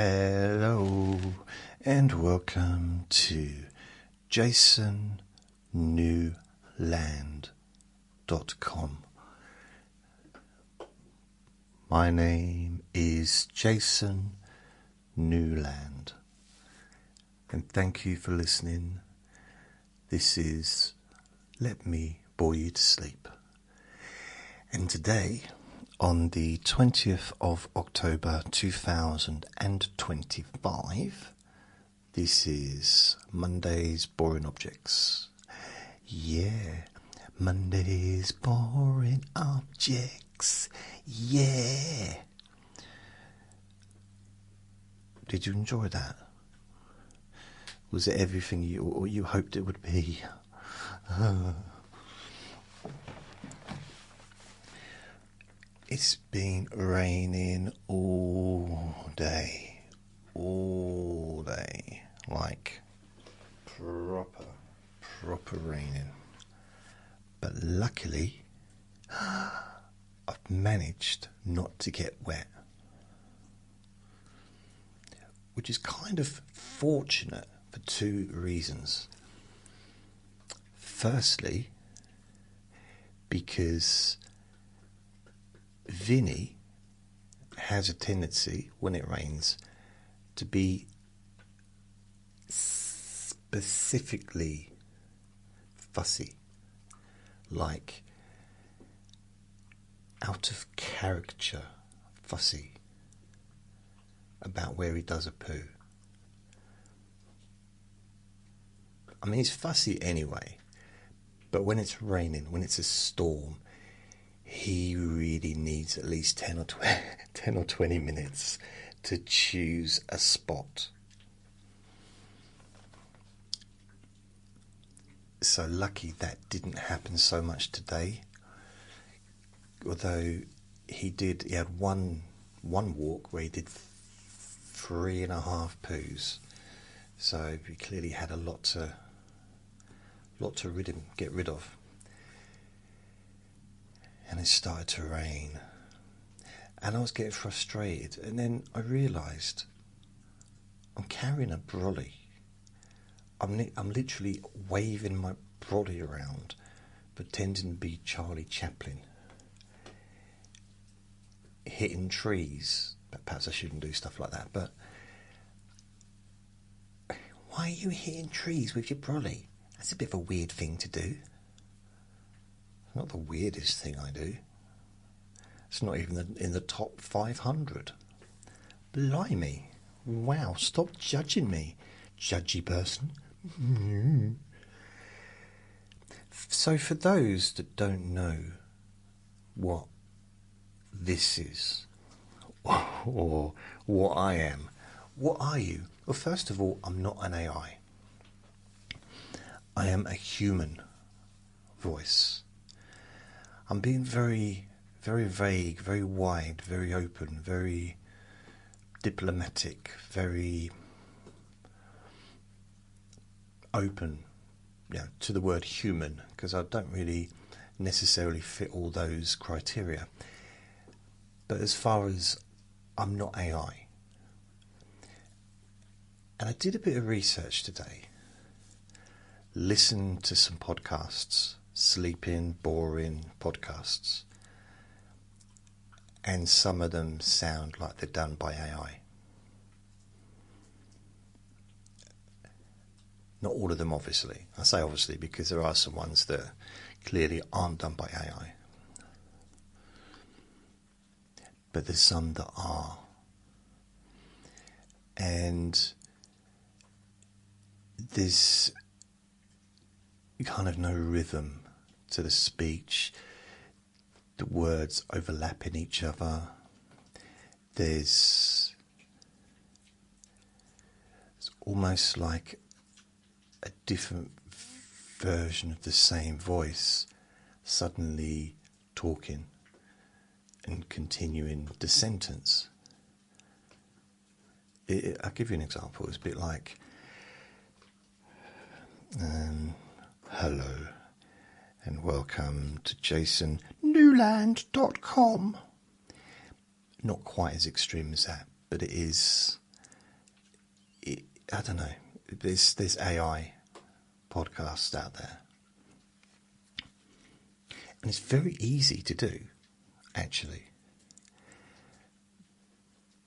Hello and welcome to jasonnewland.com. My name is Jason Newland and thank you for listening. This is Let Me Bore You to Sleep. And today, on the 20th of October 2025, this is Monday's Boring Objects. Yeah, Monday's Boring Objects. Yeah. Did you enjoy that? Was it everything you hoped it would be? It's been raining all day, like proper raining. But luckily, I've managed not to get wet, which is kind of fortunate for two reasons. Firstly, because Vinnie has a tendency, when it rains, to be specifically fussy, like out of character fussy about where he does a poo. I mean, he's fussy anyway, but when it's raining, when it's a storm, he really needs at least 10 or 20 minutes to choose a spot. So lucky that didn't happen so much today. Although he had one walk where he did 3.5 poos. So he clearly had a lot to get rid of. And it started to rain, and I was getting frustrated, and then I realised I'm carrying a brolly. I'm literally waving my brolly around, pretending to be Charlie Chaplin, hitting trees. But perhaps I shouldn't do stuff like that, but why are you hitting trees with your brolly? That's a bit of a weird thing to do. Not the weirdest thing I do. It's not even in the top 500. Blimey. Wow, stop judging me, judgy person. So for those that don't know what this is, or what I am, what are you? Well, first of all, I'm not an AI. I am a human voice. I'm being very, very vague, very wide, very open, very diplomatic, very open, to the word human, because I don't really necessarily fit all those criteria. But as far as I'm not AI, and I did a bit of research today, listened to some podcasts, sleeping, boring podcasts, and some of them sound like they're done by AI. Not all of them, obviously. I say obviously because there are some ones that clearly aren't done by AI. But there's some that are. And there's kind of no rhythm to the speech. The words overlapping each other. It's almost like a different version of the same voice suddenly talking and continuing the sentence. I'll give you an example. It's a bit like, hello and welcome to jasonnewland.com. Not quite as extreme as that, but it is I don't know, there's AI podcasts out there. And it's very easy to do, actually.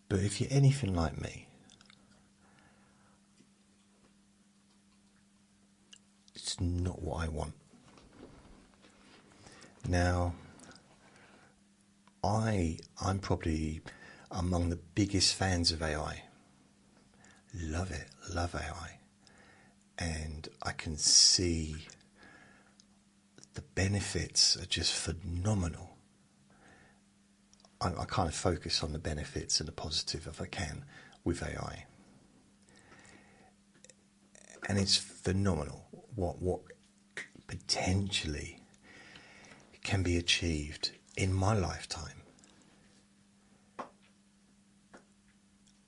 But if you're anything like me, it's not what I want. Now, I'm probably among the biggest fans of AI. Love it, love AI. And I can see the benefits are just phenomenal. I kind of focus on the benefits and the positive if I can with AI. And it's phenomenal what potentially can be achieved in my lifetime.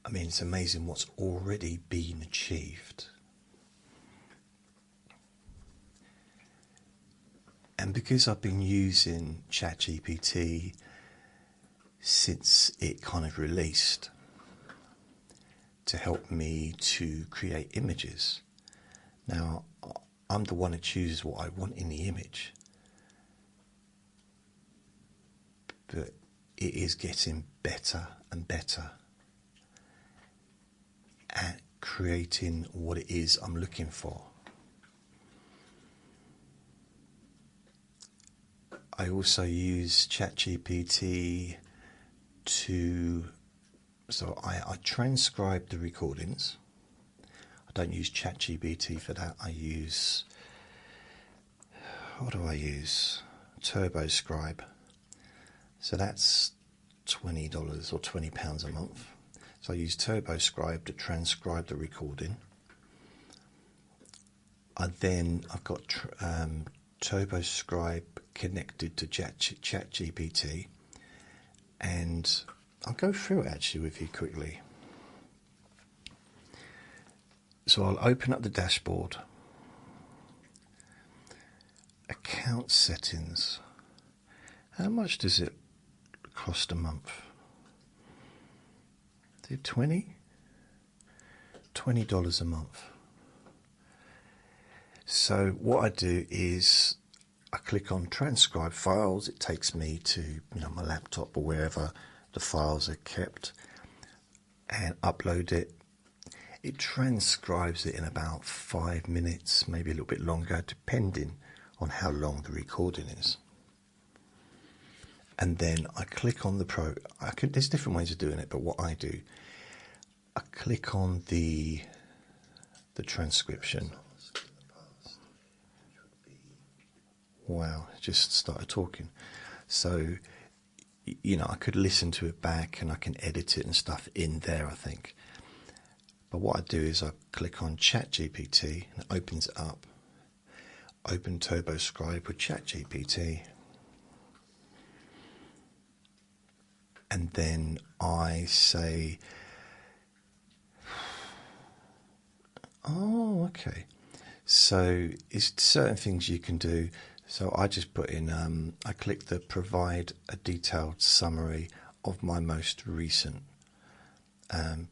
I mean, it's amazing what's already been achieved. And because I've been using ChatGPT since it kind of released to help me to create images. Now, I'm the one who chooses what I want in the image. But it is getting better and better at creating what it is I'm looking for. I also use ChatGPT so I transcribe the recordings. I don't use ChatGPT for that. I use, what do I use? TurboScribe. So that's $20 or £20 a month. So I use TurboScribe to transcribe the recording. I've got TurboScribe connected to ChatGPT, and I'll go through it actually with you quickly. So I'll open up the dashboard, account settings. How much does it cost a month? Is it $20 a month? So what I do is I click on transcribe files. It takes me to my laptop or wherever the files are kept, and upload it. It transcribes it in about 5 minutes, maybe a little bit longer, depending on how long the recording is. And then I click on the there's different ways of doing it, but what I do, I click on the transcription. Wow, it just started talking. So, I could listen to it back and I can edit it and stuff in there, I think. But what I do is I click on ChatGPT and it opens it up. Open TurboScribe with ChatGPT. And then I say, oh, okay. So it's certain things you can do. So I just put in, I click the provide a detailed summary of my most recent,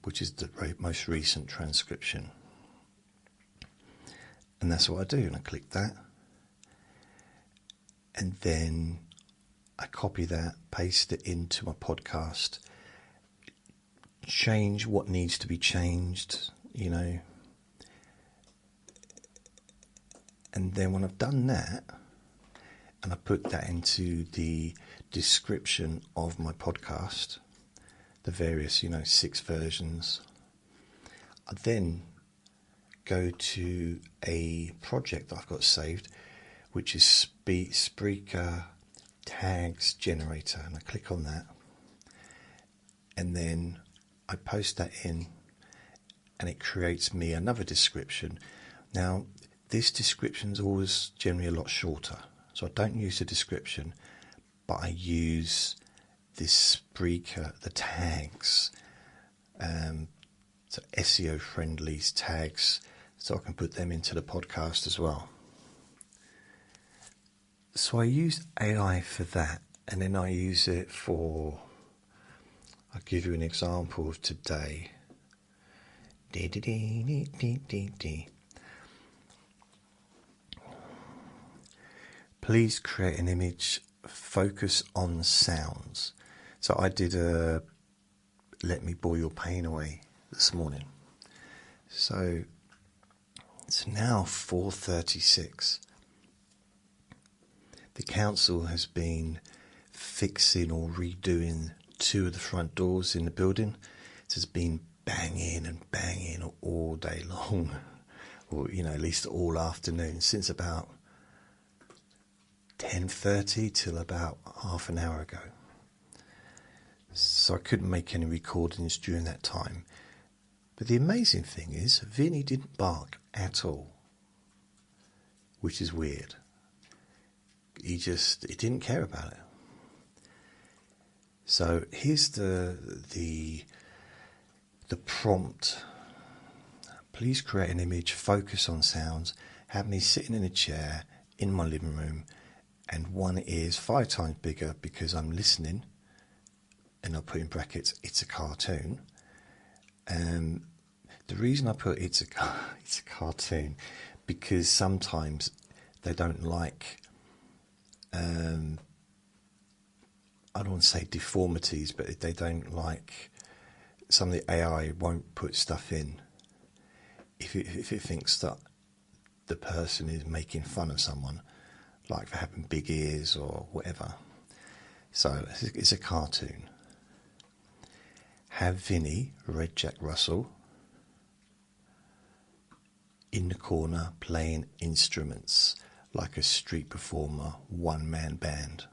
which is the most recent transcription. And that's what I do, and I click that. And then I copy that, paste it into my podcast, change what needs to be changed, And then when I've done that, and I put that into the description of my podcast, the various, 6 versions, I then go to a project that I've got saved, which is Spreaker Tags Generator, and I click on that, and then I post that in, and it creates me another description. Now, this description is always generally a lot shorter, so I don't use the description, but I use this Spreaker, the tags, so SEO friendly tags, so I can put them into the podcast as well. So I use AI for that, and then I use it for, I'll give you an example of today. Please create an image, focus on sounds. So I did a Let Me Bore Your Pain Away this morning. So it's now 4:36. The council has been fixing or redoing 2 of the front doors in the building. It has been banging and banging all day long, or at least all afternoon, since about 10:30 till about half an hour ago. So I couldn't make any recordings during that time. But the amazing thing is, Vinnie didn't bark at all, which is weird. He didn't care about it. So here's the prompt. Please create an image, focus on sounds, have me sitting in a chair in my living room, and one ear's 5 times bigger because I'm listening, and I'll put in brackets, it's a cartoon. The reason I put it's a cartoon, because sometimes they don't like, I don't want to say deformities, but they don't like, some of the AI won't put stuff in if it thinks that the person is making fun of someone, like for having big ears or whatever. So it's a cartoon. Have Vinnie, Red Jack Russell, in the corner playing instruments like a street performer, one-man band.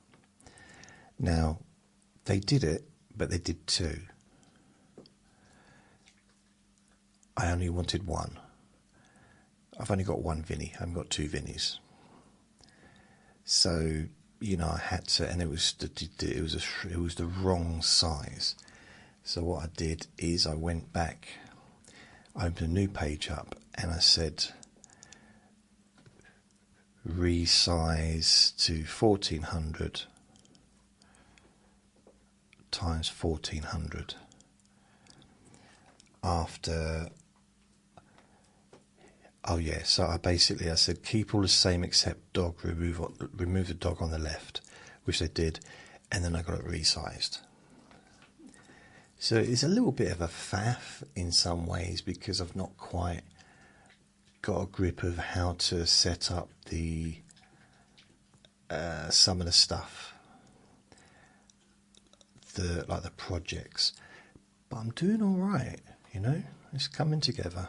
Now, they did it, but they did 2. I only wanted 1. I've only got 1 Vinnie. I haven't got 2 Vinnies. So, I had to, and it was the wrong size. So what I did is I went back, opened a new page up, and I said resize to 1400 times 1400. So I said keep all the same except dog, remove the dog on the left, which they did, and then I got it resized. So it's a little bit of a faff in some ways, because I've not quite got a grip of how to set up the some of the stuff, like the projects. But I'm doing all right, it's coming together.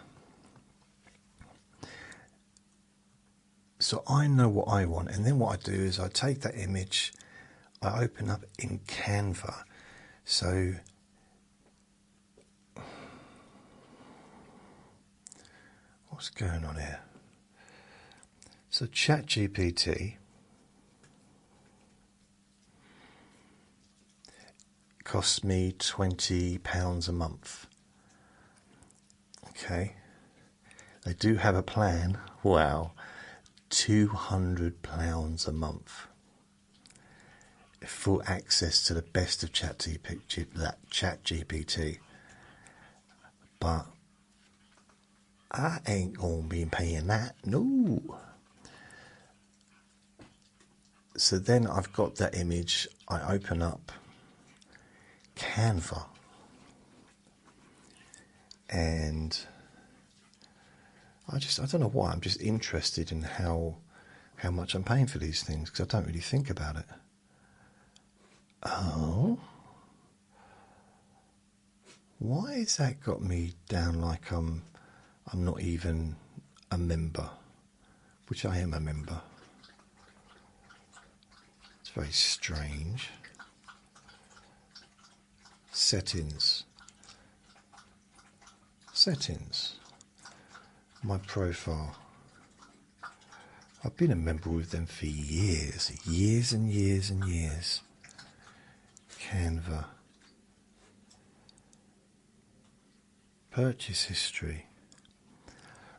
So I know what I want, and then what I do is I take that image, I open up in Canva. So what's going on here? So ChatGPT costs me £20 a month. Okay. They do have a plan. Wow. £200 a month. Full access to the best of ChatGPT. But I ain't gonna be paying that. No. So then I've got that image. I open up Canva, and I don't know why, I'm just interested in how much I'm paying for these things, because I don't really think about it. Oh, why has that got me down like I'm not even a member, which I am a member? It's very strange. Settings, my profile. I've been a member with them for years and years and years. Canva. Purchase history.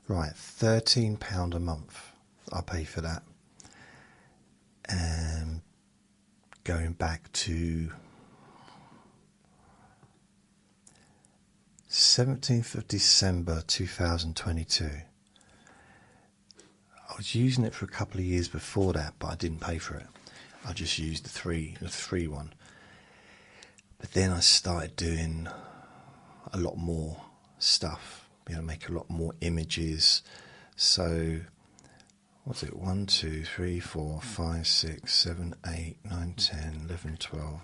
Right, £13 a month. I pay for that. And going back to 17th of December 2022. I was using it for a couple of years before that, but I didn't pay for it. I just used the free one. But then I started doing a lot more stuff, make a lot more images. So, what's it? 1, 2, 3, 4, 5, 6, 7, 8, 9, 10, 11, 12,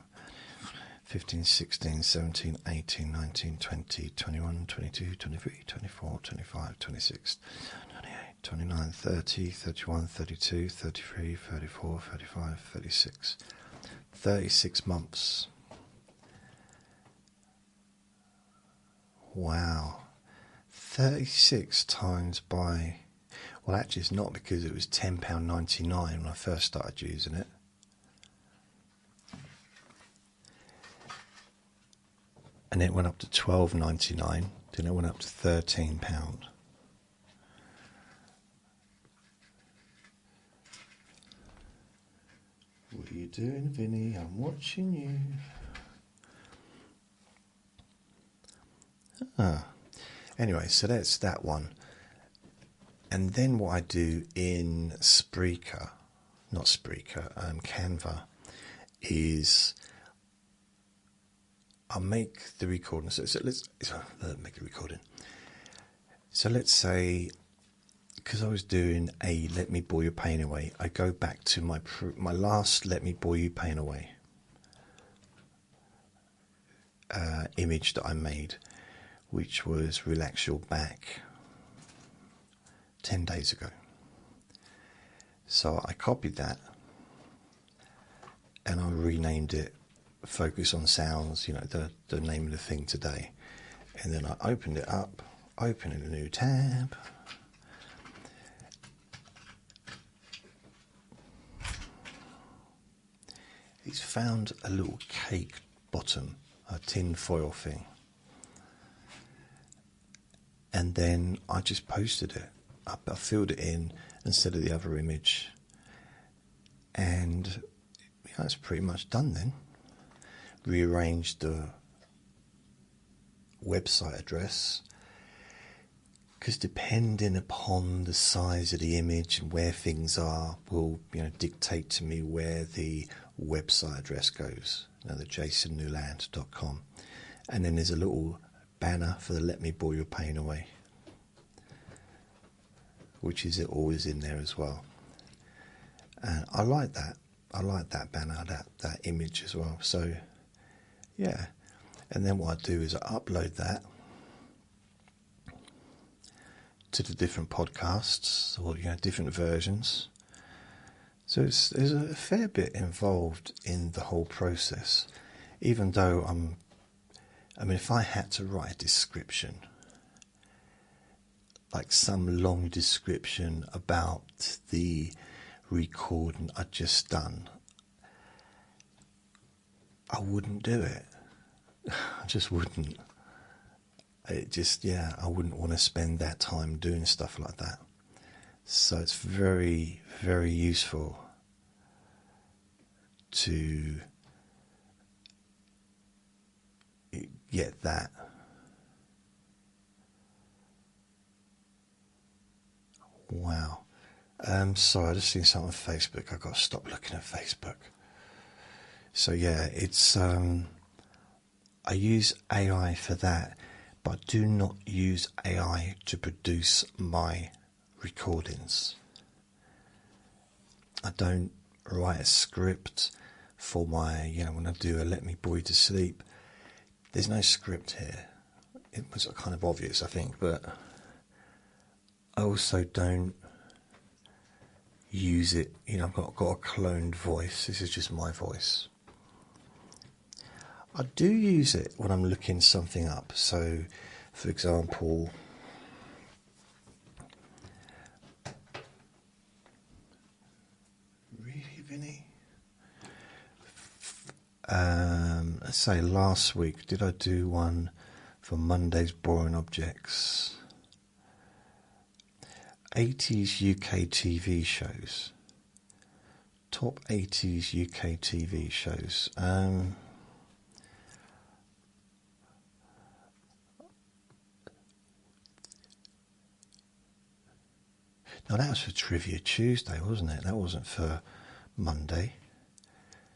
15, 16, 17, 18, 19, 20, 21, 22, 23, 24, 25, 26, 28, 29, 30, 31, 32, 33, 34, 35, 36. 36 months. Wow. 36 times by... Well, actually it's not, because it was £10.99 when I first started using it. And it went up to £12.99, then it went up to £13. What are you doing, Vinnie? I'm watching you. Anyway, so that's that one. And then what I do in Canva, is I'll make the recording. So let's make a recording. So let's say, because I was doing a Let Me Bore Your Pain Away, I go back to my last Let Me Bore You Pain Away image that I made, which was Relax Your Back, 10 days ago. So I copied that and I renamed it Focus on Sounds, the name of the thing today. And then I opened it up, open in a new tab. It's found a little cake bottom, a tin foil thing. And then I just posted it. I filled it in instead of the other image. And it's pretty much done then. Rearranged the website address, because depending upon the size of the image and where things are will dictate to me where the website address goes. The jasonnewland.com. And then there's a little banner for the Let Me Bore Your Pain Away, which is always in there as well. And I like that. I like that banner, that image as well. So yeah. And then what I do is I upload that to the different podcasts, or different versions. So there's a fair bit involved in the whole process. Even though if I had to write a description, like some long description about the recording I'd just done, I wouldn't do it. I just wouldn't. I wouldn't want to spend that time doing stuff like that. So it's very, very useful to get that. Wow. Sorry, I just seen something on Facebook. I've got to stop looking at Facebook. So yeah, it's I use AI for that, but I do not use AI to produce my recordings. I don't write a script for my, when I do a Let Me Bore You to Sleep. There's no script here. It was kind of obvious, I think, but I also don't use it. I've got a cloned voice. This is just my voice. I do use it when I'm looking something up. So, for example, really, Vinnie? Let's say last week, did I do one for Monday's Boring Objects? 80s UK TV shows. Top 80s UK TV shows. Now that was for Trivia Tuesday, wasn't it? That wasn't for Monday.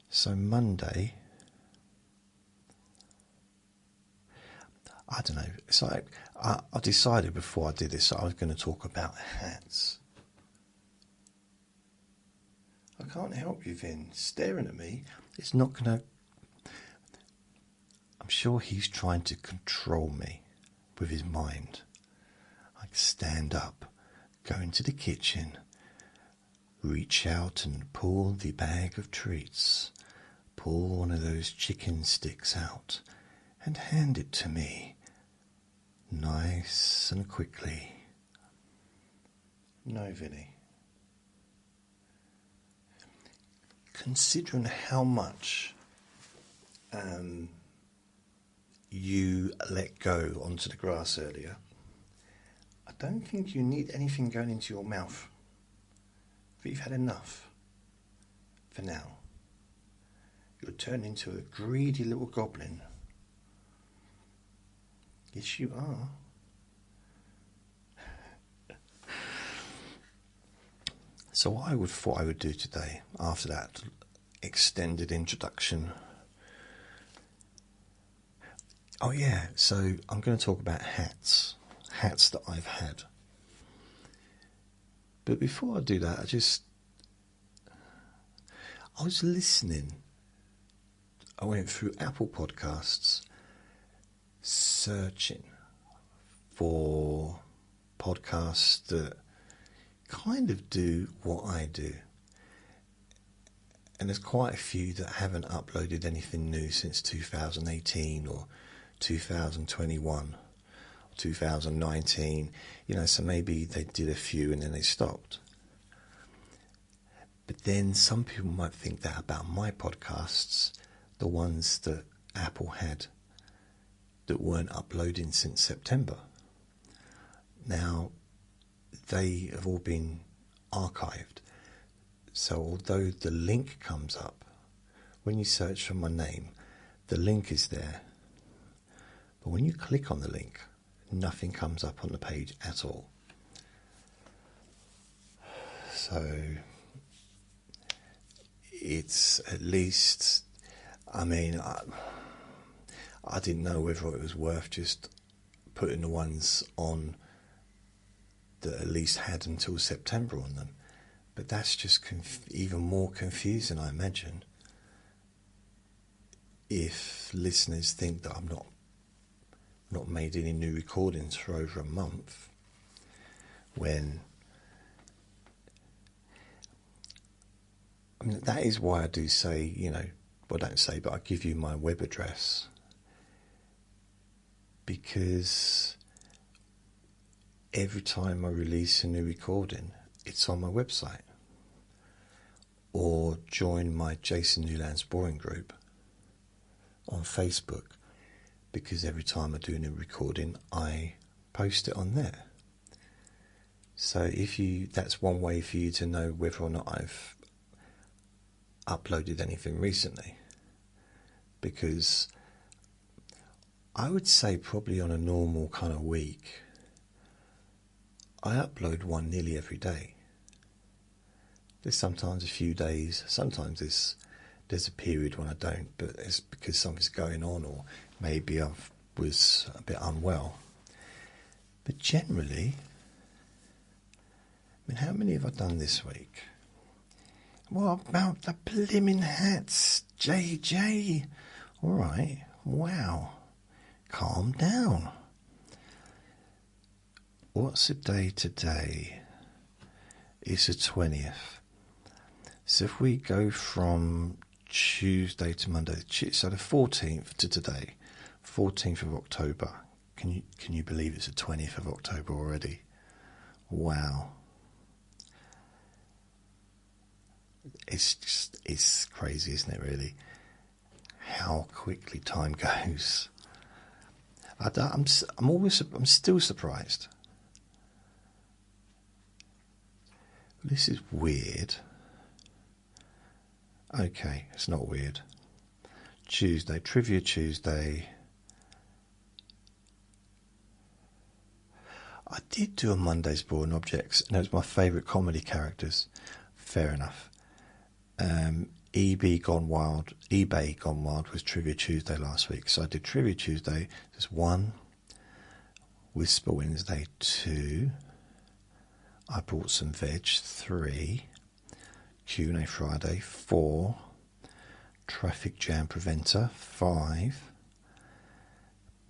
So Monday, I don't know. It's like I decided before I did this that I was going to talk about hats. I can't help you, Vin. Staring at me. It's not going to. I'm sure he's trying to control me with his mind. I stand up, go into the kitchen, reach out and pull the bag of treats, pull one of those chicken sticks out and hand it to me, nice and quickly. No, Vinnie. Considering how much you let go onto the grass earlier, I don't think you need anything going into your mouth. But you've had enough for now. You'll turn into a greedy little goblin. Yes, you are. So what I thought I would do today, after that extended introduction. Oh yeah, so I'm going to talk about hats that I've had. But before I do that, I was listening. I went through Apple Podcasts, searching for podcasts that kind of do what I do. And there's quite a few that haven't uploaded anything new since 2018 or 2021, 2019, so maybe they did a few and then they stopped. But then some people might think that about my podcasts, the ones that Apple had that weren't uploading since September. Now, they have all been archived. So although the link comes up, when you search for my name, the link is there. But when you click on the link, nothing comes up on the page at all. So it's at least, I didn't know whether it was worth just putting the ones on that at least had until September on them. But that's just even more confusing, I imagine, if listeners think that I'm not made any new recordings for over a month, when that is why I do say, well, I don't say, but I give you my web address, because every time I release a new recording, it's on my website. Or join my Jason Newland's Boring Group on Facebook, because every time I do a new recording, I post it on there. So that's one way for you to know whether or not I've uploaded anything recently. Because I would say probably on a normal kind of week, I upload one nearly every day. There's sometimes a few days, sometimes there's a period when I don't, but it's because something's going on, or maybe I was a bit unwell. But generally, how many have I done this week? What about the blimmin' hats, JJ? All right, wow, calm down. What's the day today? It's the 20th. So if we go from Tuesday to Monday, so the 14th to today, 14th of October. Can you believe it's the 20th of October already? Wow. It's crazy, isn't it, really? How quickly time goes. I'm still surprised. This is weird. Okay, it's not weird. Tuesday, Trivia Tuesday. did do a Monday's Boring Objects, and it was my favourite comedy characters. Fair enough. eBay Gone Wild was Trivia Tuesday last week, so I did Trivia Tuesday. There's 1, Whisper Wednesday 2, I brought some veg 3, Q&A Friday 4, Traffic Jam Preventer 5,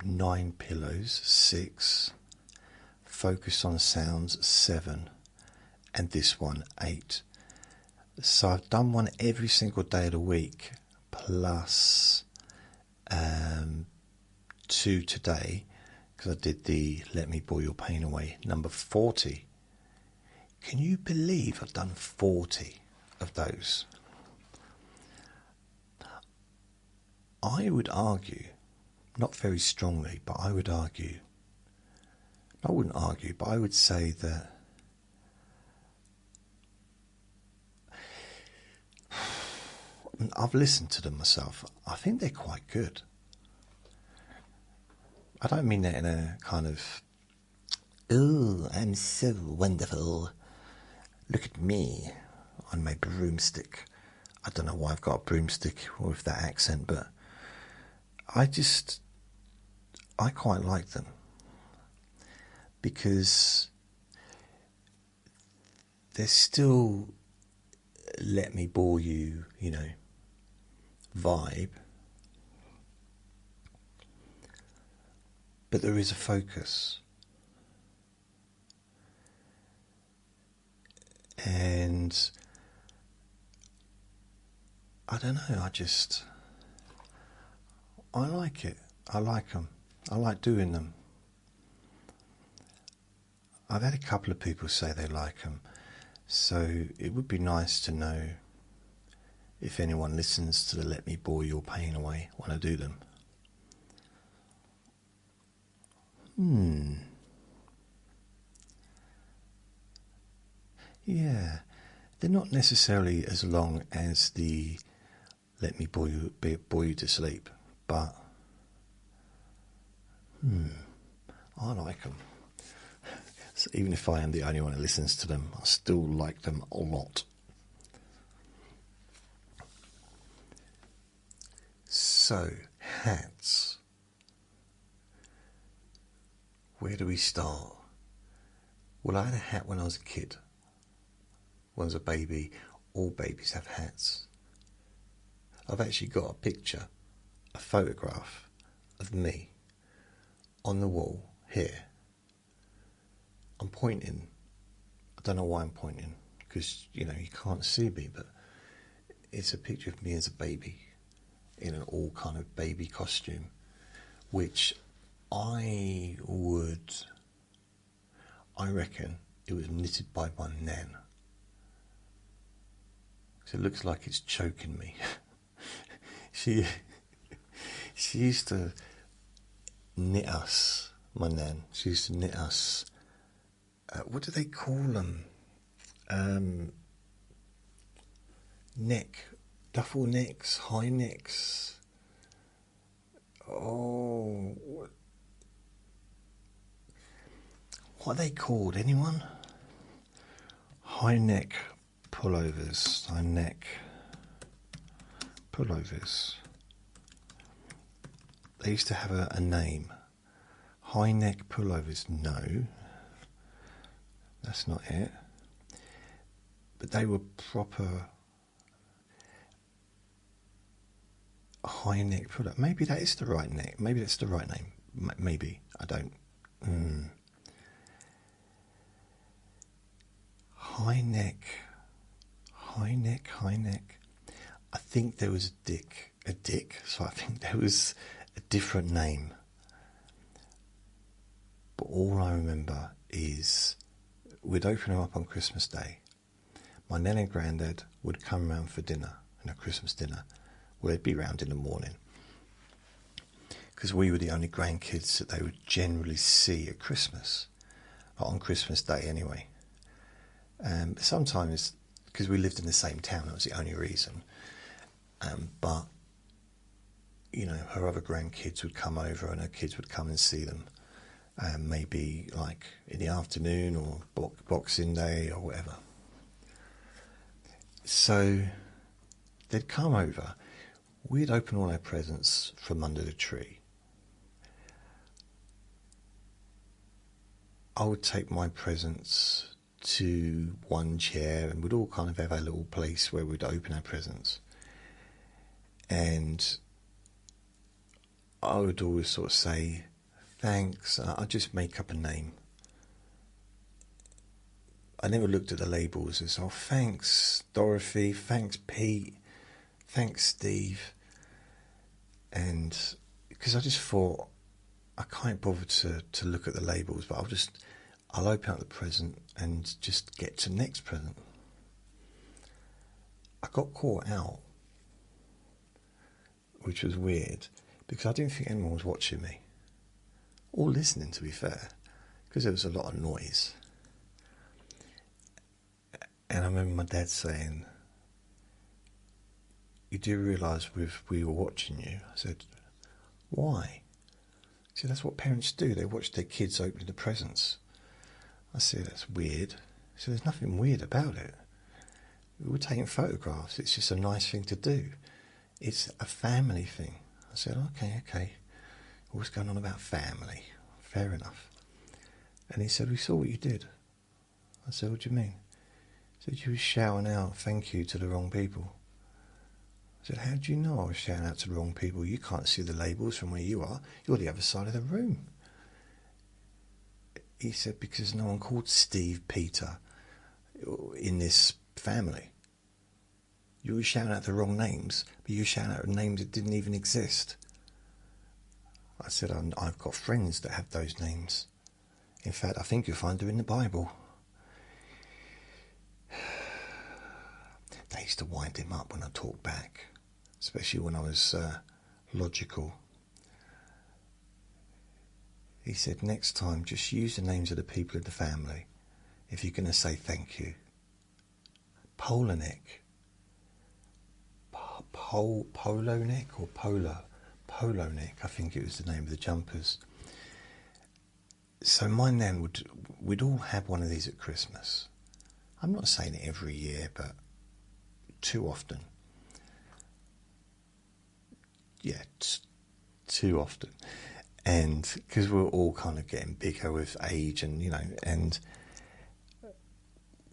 9 Pillows 6, Focus on Sounds 7, and this one 8. So I've done one every single day of the week, plus 2 today, because I did the Let Me Bore Your Pain Away, number 40. Can you believe I've done 40 of those? I would argue, not very strongly, but I would argue, I wouldn't argue, but I would say that I've listened to them myself. I think they're quite good. I don't mean that in a kind of, oh, I'm so wonderful, look at me on my broomstick. I don't know why I've got a broomstick with that accent, but I quite like them, because they're still let me bore you, vibe, but there is a focus, and I don't know, I like it. I like them. I like doing them. I've had a couple of people say they like them, so it would be nice to know if anyone listens to the Let Me Bore Your Pain Away when I do them. Yeah, they're not necessarily as long as the Let Me Bore You to Sleep, but I like them. So even if I am the only one who listens to them, I still like them a lot. So, hats. Where do we start? Well, I had a hat when I was a kid. When I was a baby. All babies have hats. I've actually got a picture, a photograph of me on the wall here. I'm pointing. I don't know why I'm pointing, because you can't see me, but it's a picture of me as a baby in an all kind of baby costume, which I reckon it was knitted by my nan. So it looks like it's choking me. She used to knit us, my nan. She used to knit us. What do they call them? Duffel necks, high necks. Oh, what are they called? Anyone? High neck pullovers. High neck pullovers. They used to have a name. High neck pullovers. No, that's not it. But they were proper high neck pullover. Maybe that is the right neck. Maybe that's the right name. Maybe. I don't. High neck. I think there was a dick, so I think there was a different name. But all I remember is we'd open them up on Christmas Day. My nan and granddad would come round for dinner, a Christmas dinner. Well, they'd be round in the morning, because we were the only grandkids that they would generally see at Christmas, but on Christmas Day anyway. Sometimes, because we lived in the same town, that was the only reason. But, her other grandkids would come over and her kids would come and see them. maybe like in the afternoon or Boxing Day or whatever. So they'd come over, we'd open all our presents from under the tree. I would take my presents to one chair and we'd all kind of have a little place where we'd open our presents. And I would always sort of say, thanks, I'd just make up a name. I never looked at the labels as, oh, thanks Dorothy, thanks Pete, thanks Steve. And because I just thought, I can't bother to look at the labels, but I'll open up the present and just get to the next present. I got caught out, which was weird, because I didn't think anyone was watching me, or listening, to be fair, because there was a lot of noise. And I remember my dad saying, you do realise we were watching you? I said, why? He said, that's what parents do, they watch their kids opening the presents. I said, that's weird. He said, there's nothing weird about it. We were taking photographs, it's just a nice thing to do. It's a family thing. I said, okay. What's going on about family? Fair enough. And he said, we saw what you did. I said, what do you mean? He said, you were shouting out thank you to the wrong people. I said, how do you know I was shouting out to the wrong people? You can't see the labels from where you are. You're the other side of the room. He said, because no one called Steve Peter in this family. You were shouting out the wrong names, but you were shouting out names that didn't even exist. I said, I've got friends that have those names. In fact, I think you'll find them in the Bible. They used to wind him up when I talked back, especially when I was logical. He said, next time, just use the names of the people in the family if you're going to say thank you. Polonek. Polonek or Polonek, I think it was the name of the jumpers. So my nan we'd all have one of these at Christmas. I'm not saying it every year, but too often. Yeah, too often. And because we're all kind of getting bigger with age, and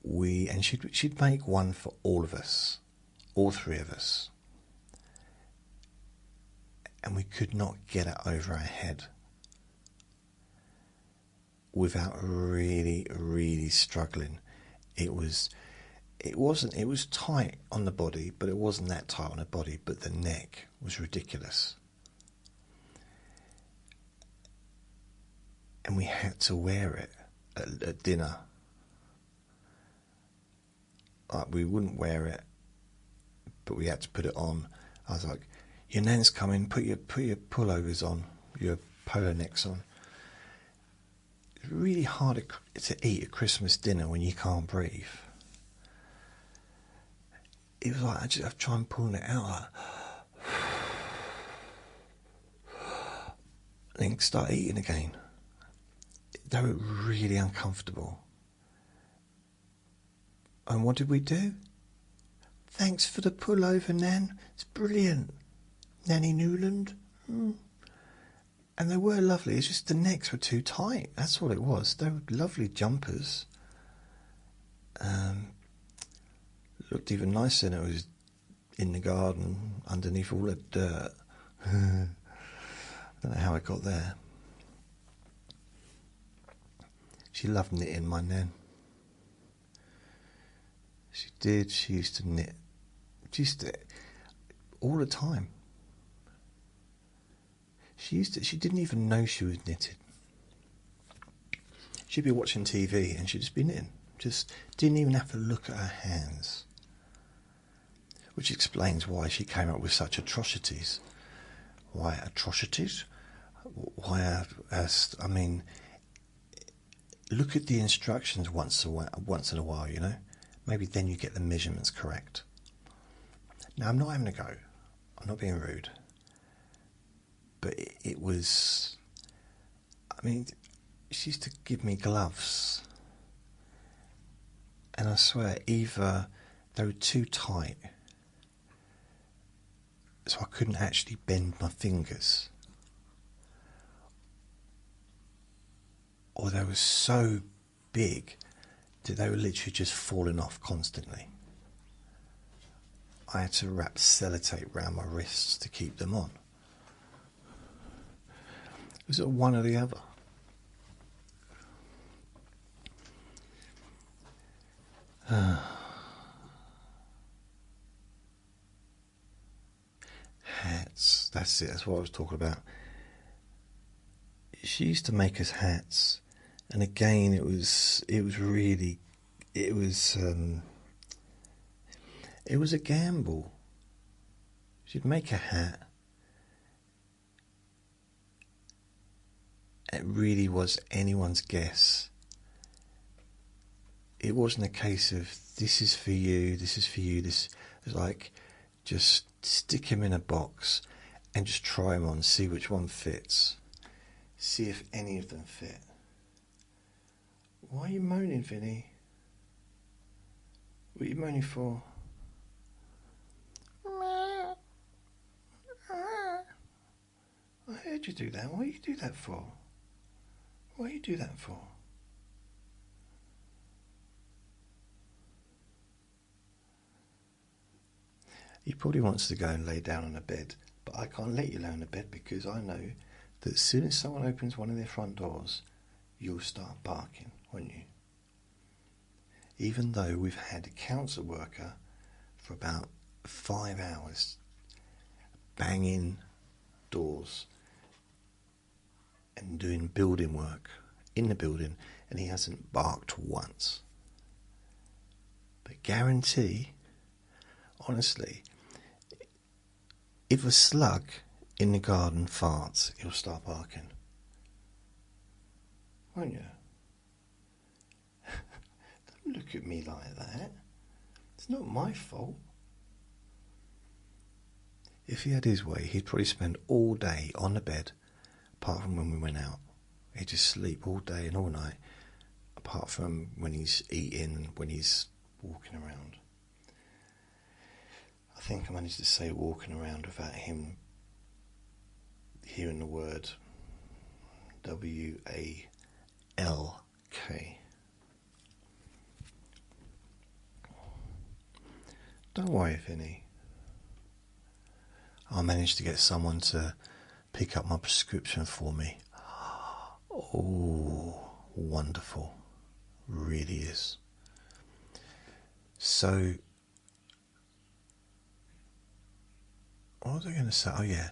and she'd make one for all of us, all three of us, and we could not get it over our head without really, really struggling. It was tight on the body, but it wasn't that tight on the body. But the neck was ridiculous. And we had to wear it at dinner. Like, we wouldn't wear it, but we had to put it on. I was like, your nan's coming, put your pullovers on, your polo necks on. It's really hard to eat a Christmas dinner when you can't breathe. It was like, I'd try and pull it out, like, and then start eating again. They were really uncomfortable. And what did we do? Thanks for the pullover, Nan. It's brilliant. Nanny Newland. And they were lovely. It's just the necks were too tight. That's all it was. They were lovely jumpers. Looked even nicer than it was in the garden underneath all the dirt. I don't know how I got there. She loved knitting, my nan. She did. She used to knit. All the time. She didn't even know she was knitting. She'd be watching TV and she'd just be knitting. Just didn't even have to look at her hands. Which explains why she came up with such atrocities. Why atrocities? Why, I mean, look at the instructions once in a while, Maybe then you get the measurements correct. Now, I'm not having a go. I'm not being rude. But it was... I mean, she used to give me gloves, and I swear either they were too tight, so I couldn't actually bend my fingers, or they were so big that they were literally just falling off constantly. I had to wrap sellotape around my wrists to keep them on. It was one or the other. Hats, that's it, that's what I was talking about. She used to make us hats, and again it was a gamble. She'd make a hat. It really was anyone's guess. It wasn't a case of this is for you, this is for you. This was like just stick him in a box and just try him on, see which one fits. See if any of them fit. Why are you moaning, Vinnie? What are you moaning for? I heard you do that. What do you do that for? What do you do that for? He probably wants to go and lay down on a bed, but I can't let you lay on a bed because I know that as soon as someone opens one of their front doors, you'll start barking, won't you? Even though we've had a council worker for about 5 hours banging doors and doing building work in the building, and he hasn't barked once. But guarantee, honestly, if a slug in the garden farts, he'll start barking. Won't you? Don't look at me like that. It's not my fault. If he had his way, he'd probably spend all day on the bed, apart from when we went out. He'd just sleep all day and all night, apart from when he's eating and when he's walking around. I think I managed to say walking around without him hearing the word W-A-L-K. Don't worry, Vinnie. I managed to get someone to pick up my prescription for me. Oh, wonderful. Really is. So, what was I going to say? Oh, yeah.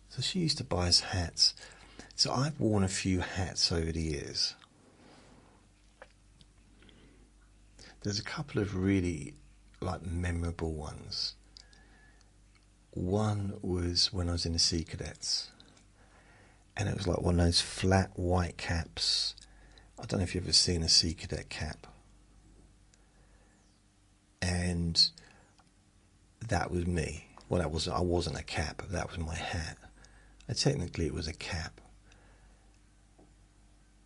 So she used to buy us hats. So I've worn a few hats over the years. There's a couple of really, memorable ones. One was when I was in the Sea Cadets. And it was like one of those flat white caps. I don't know if you've ever seen a Sea Cadet cap. And that was me. Well, I wasn't a cap, that was my hat. And technically it was a cap.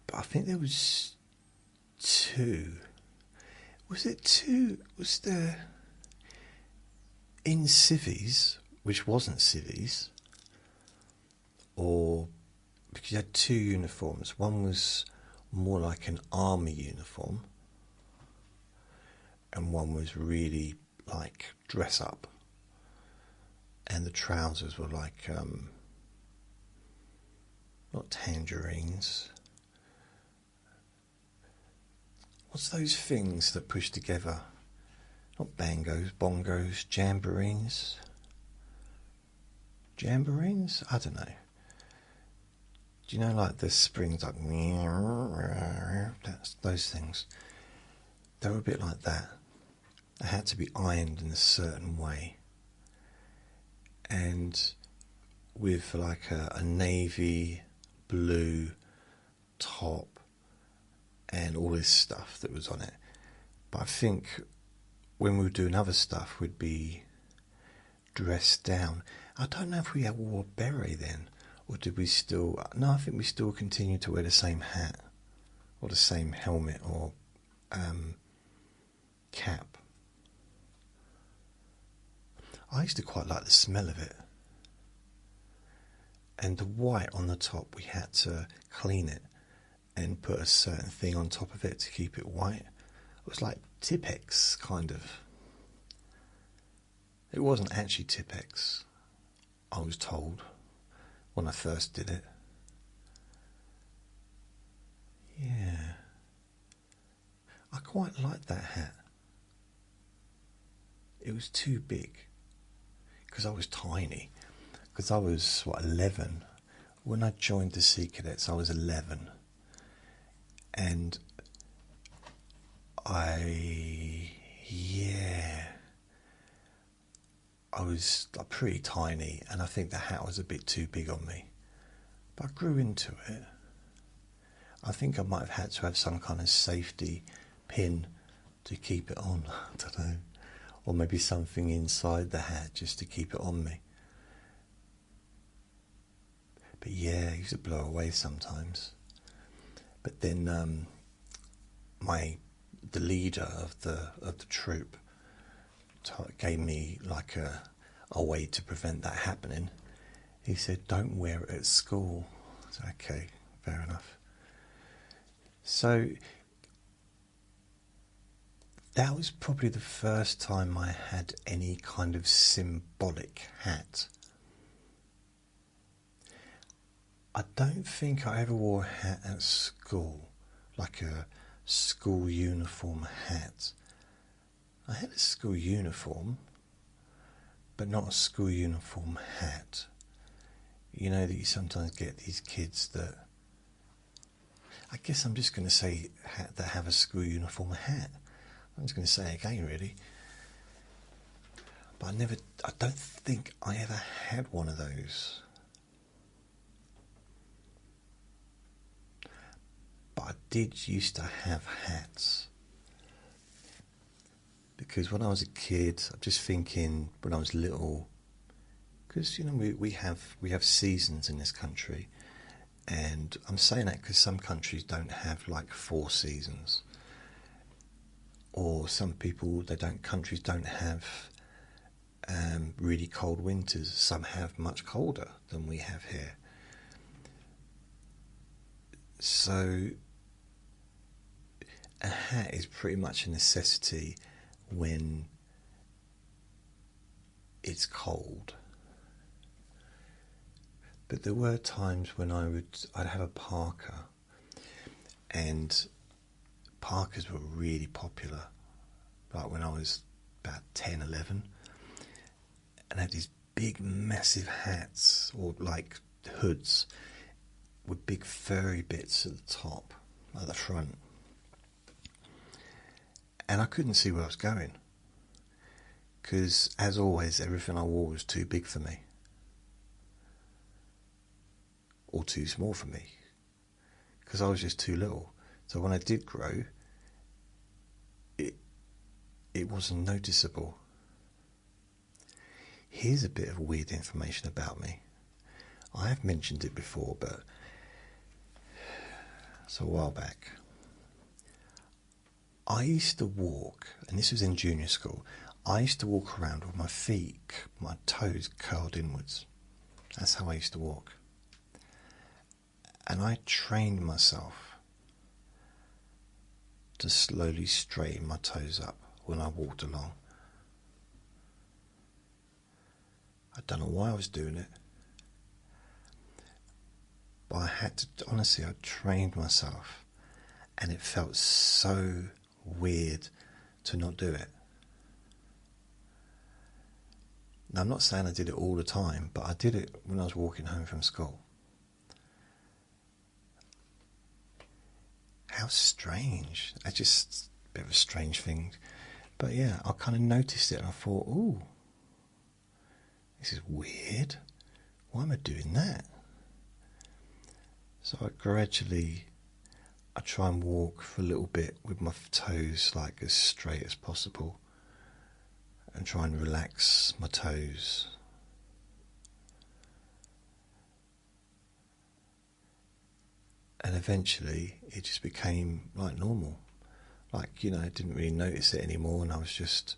But I think there was two. Was it two? Was there in civvies, which wasn't civvies, or because you had two uniforms. One was more like an army uniform, and one was really like dress up. And the trousers were like, not tangerines. What's those things that push together? Not bangos, bongos, jamboreens. Jamboreens? I don't know. Do you know, like the springs, like that's those things? They were a bit like that. They had to be ironed in a certain way. And with like a navy blue top and all this stuff that was on it. But I think when we were doing other stuff, we'd be dressed down. I don't know if we wore a beret then, Or did we still... No, I think we still continued to wear the same hat, or the same helmet, or cap. I used to quite like the smell of it. And the white on the top, we had to clean it and put a certain thing on top of it to keep it white. It was like Tipex, kind of. It wasn't actually Tipex, I was told, when I first did it. Yeah. I quite liked that hat. It was too big, because I was tiny. Because I was, 11? When I joined the Sea Cadets, I was 11. And I was pretty tiny, and I think the hat was a bit too big on me. But I grew into it. I think I might have had to have some kind of safety pin to keep it on. I don't know. Or maybe something inside the hat just to keep it on me. But yeah, it used to blow away sometimes. But then the leader of the troop gave me like a way to prevent that happening. He said, "Don't wear it at school." I said, "Okay, fair enough." So that was probably the first time I had any kind of symbolic hat. I don't think I ever wore a hat at school, like a school uniform hat. I had a school uniform, but not a school uniform hat. You know that you sometimes get these kids that... I guess I'm just going to say that have a school uniform hat. I'm just going to say it again, really. But I don't think I ever had one of those. But I did used to have hats. Because when I was a kid, I'm just thinking, when I was little, because we have seasons in this country, and I'm saying that because some countries don't have like 4 seasons, or some countries don't have really cold winters. Some have much colder than we have here. So a hat is pretty much a necessity when it's cold. But there were times when I'd have a parka, and parkas were really popular, like when I was about 10, 11, and I had these big massive hats, or like hoods, with big furry bits at the top, at the front. And I couldn't see where I was going, because as always everything I wore was too big for me, or too small for me, because I was just too little. So when I did grow, it wasn't noticeable. Here's a bit of weird information about me. I have mentioned it before, but it's a while back. I used to walk, and this was in junior school, I used to walk around with my feet, my toes curled inwards. That's how I used to walk. And I trained myself to slowly straighten my toes up when I walked along. I don't know why I was doing it, but I had to, honestly, I trained myself, and it felt so weird to not do it. Now, I'm not saying I did it all the time, but I did it when I was walking home from school. How strange. It's just a bit of a strange thing. But yeah, I kind of noticed it, and I thought, ooh, this is weird. Why am I doing that? So I try and walk for a little bit with my toes like as straight as possible, and try and relax my toes. And eventually it just became like normal. Like, I didn't really notice it anymore, and I was just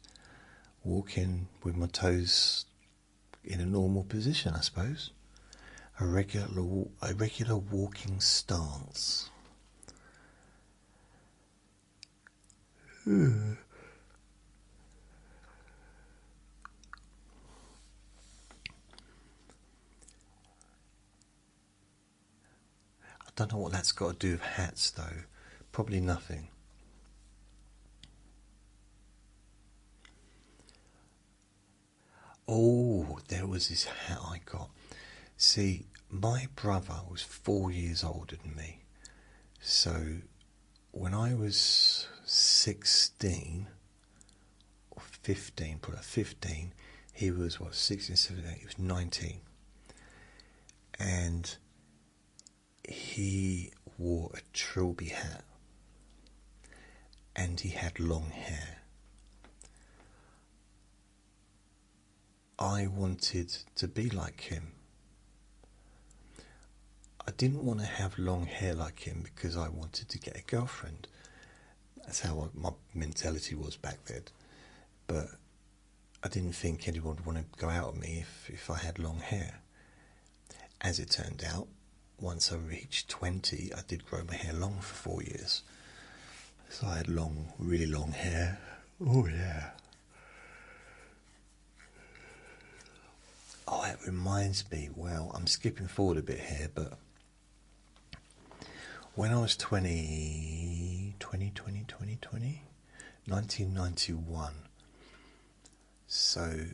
walking with my toes in a normal position, I suppose. A regular walking stance. I don't know what that's got to do with hats, though. Probably nothing. Oh, there was this hat I got. See, my brother was 4 years older than me. So when I was 16 or 15, probably 15, he was, 16, 17, he was 19. And he wore a trilby hat. And he had long hair. I wanted to be like him. I didn't want to have long hair like him because I wanted to get a girlfriend. That's how my mentality was back then. But I didn't think anyone would want to go out with me if I had long hair. As it turned out, once I reached 20, I did grow my hair long for 4 years. So I had long, really long hair. Oh yeah. Oh, it reminds me, well, I'm skipping forward a bit here, but when I was 1991, so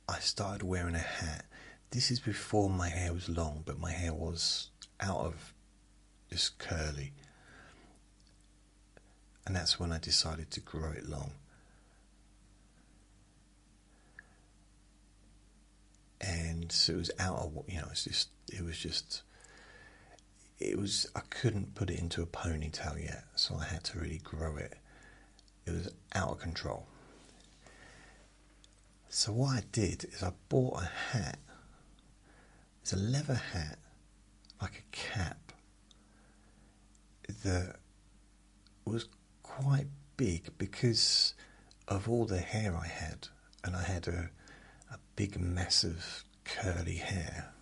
I started wearing a hat. This is before my hair was long, but my hair was out of just curly. And that's when I decided to grow it long. And so it was out of, I couldn't put it into a ponytail yet, so I had to really grow it. It was out of control. So what I did is I bought a hat. It's a leather hat, like a cap, that was quite big because of all the hair I had. And I had a big, massive, curly hair.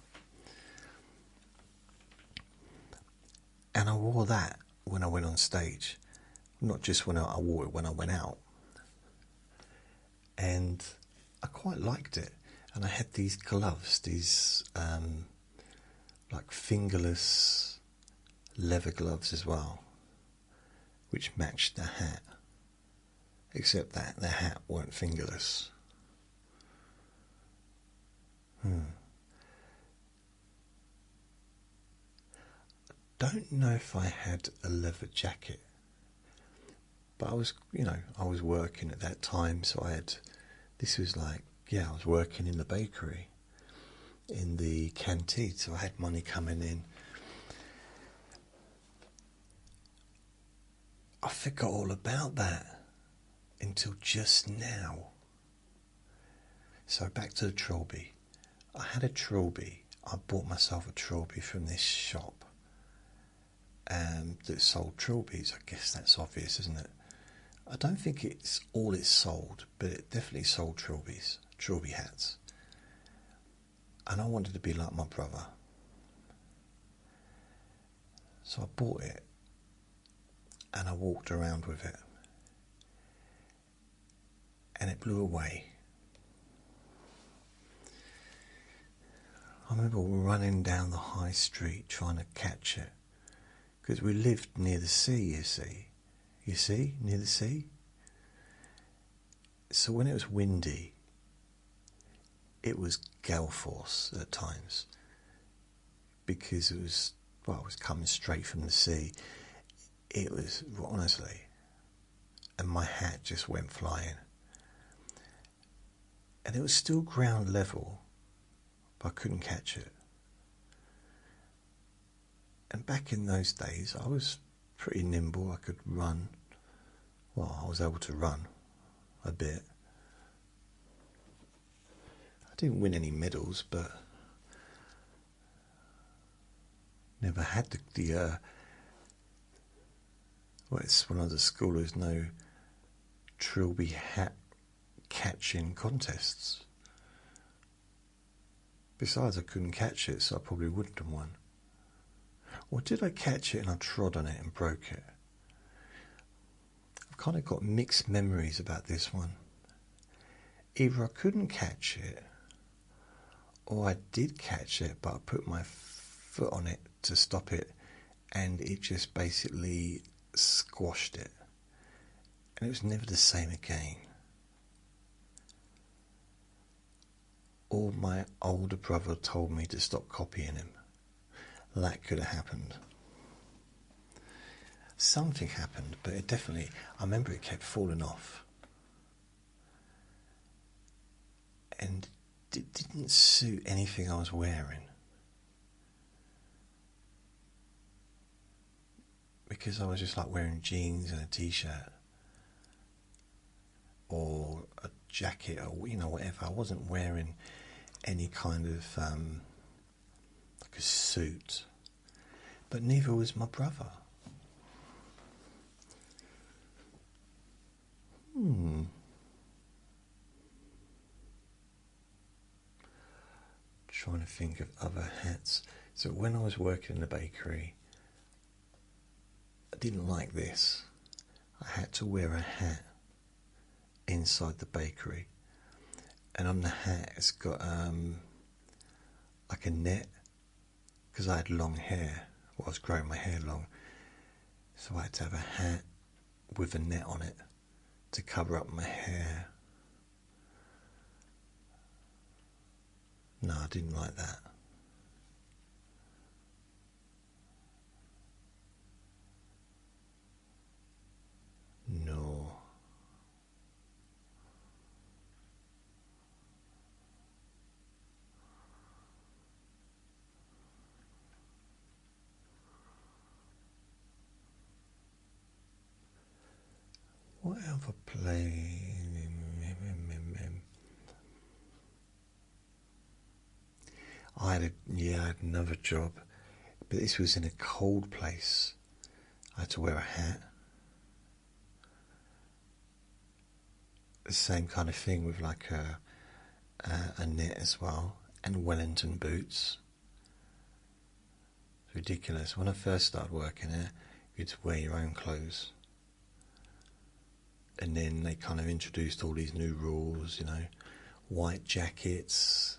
And I wore that when I went on stage. Not just when I wore it when I went out. And I quite liked it. And I had these gloves, these like fingerless leather gloves as well, which matched the hat. Except that the hat weren't fingerless. Don't know if I had a leather jacket, but I was working at that time, so I was working in the bakery, in the canteen, so I had money coming in. I forgot all about that until just now. So back to the trilby. I had a trilby. I bought myself a trilby from this shop that sold trilbies. I guess that's obvious, isn't it? I don't think it's all it sold, but it definitely sold trilby hats. And I wanted to be like my brother. So I bought it and I walked around with it. And it blew away. I remember running down the high street trying to catch it. Because we lived near the sea, you see. You see, near the sea. So when it was windy, it was gale force at times. Because it was coming straight from the sea. It was, honestly, and my hat just went flying. And it was still ground level, but I couldn't catch it. And back in those days, I was pretty nimble. I could run. Well, I was able to run a bit. I didn't win any medals, but Never had well, it's one of the school, there's no trilby hat catching contests. Besides, I couldn't catch it, so I probably wouldn't have won. Or did I catch it and I trod on it and broke it? I've kind of got mixed memories about this one. Either I couldn't catch it, or I did catch it, but I put my foot on it to stop it, and it just basically squashed it. And it was never the same again. Or my older brother told me to stop copying him. That could have happened. Something happened, but it definitely, I remember it kept falling off. And it didn't suit anything I was wearing. Because I was just like wearing jeans and a t-shirt. Or a jacket, or whatever. I wasn't wearing any kind of like a suit. But neither was my brother. Trying to think of other hats. So when I was working in the bakery, I didn't like this. I had to wear a hat inside the bakery, and on the hat it's got like a net, because I had long hair. Well, I was growing my hair long, so I had to have a hat with a net on it to cover up my hair. No, I didn't like that. No. What other play? I had another job, but this was in a cold place. I had to wear a hat. The same kind of thing with like a net as well, and Wellington boots. It's ridiculous. When I first started working there, you had to wear your own clothes. And then they kind of introduced all these new rules, white jackets,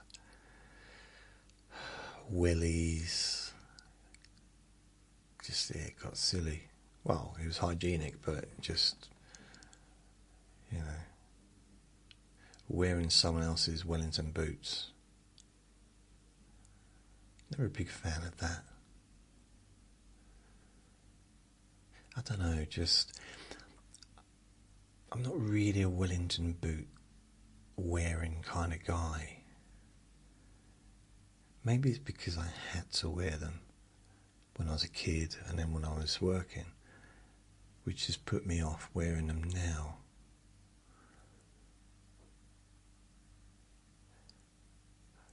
wellies. Just, it got silly. Well, it was hygienic, but just, wearing someone else's Wellington boots. Never a big fan of that. I don't know, I'm not really a Wellington boot wearing kind of guy. Maybe it's because I had to wear them when I was a kid and then when I was working, which has put me off wearing them now.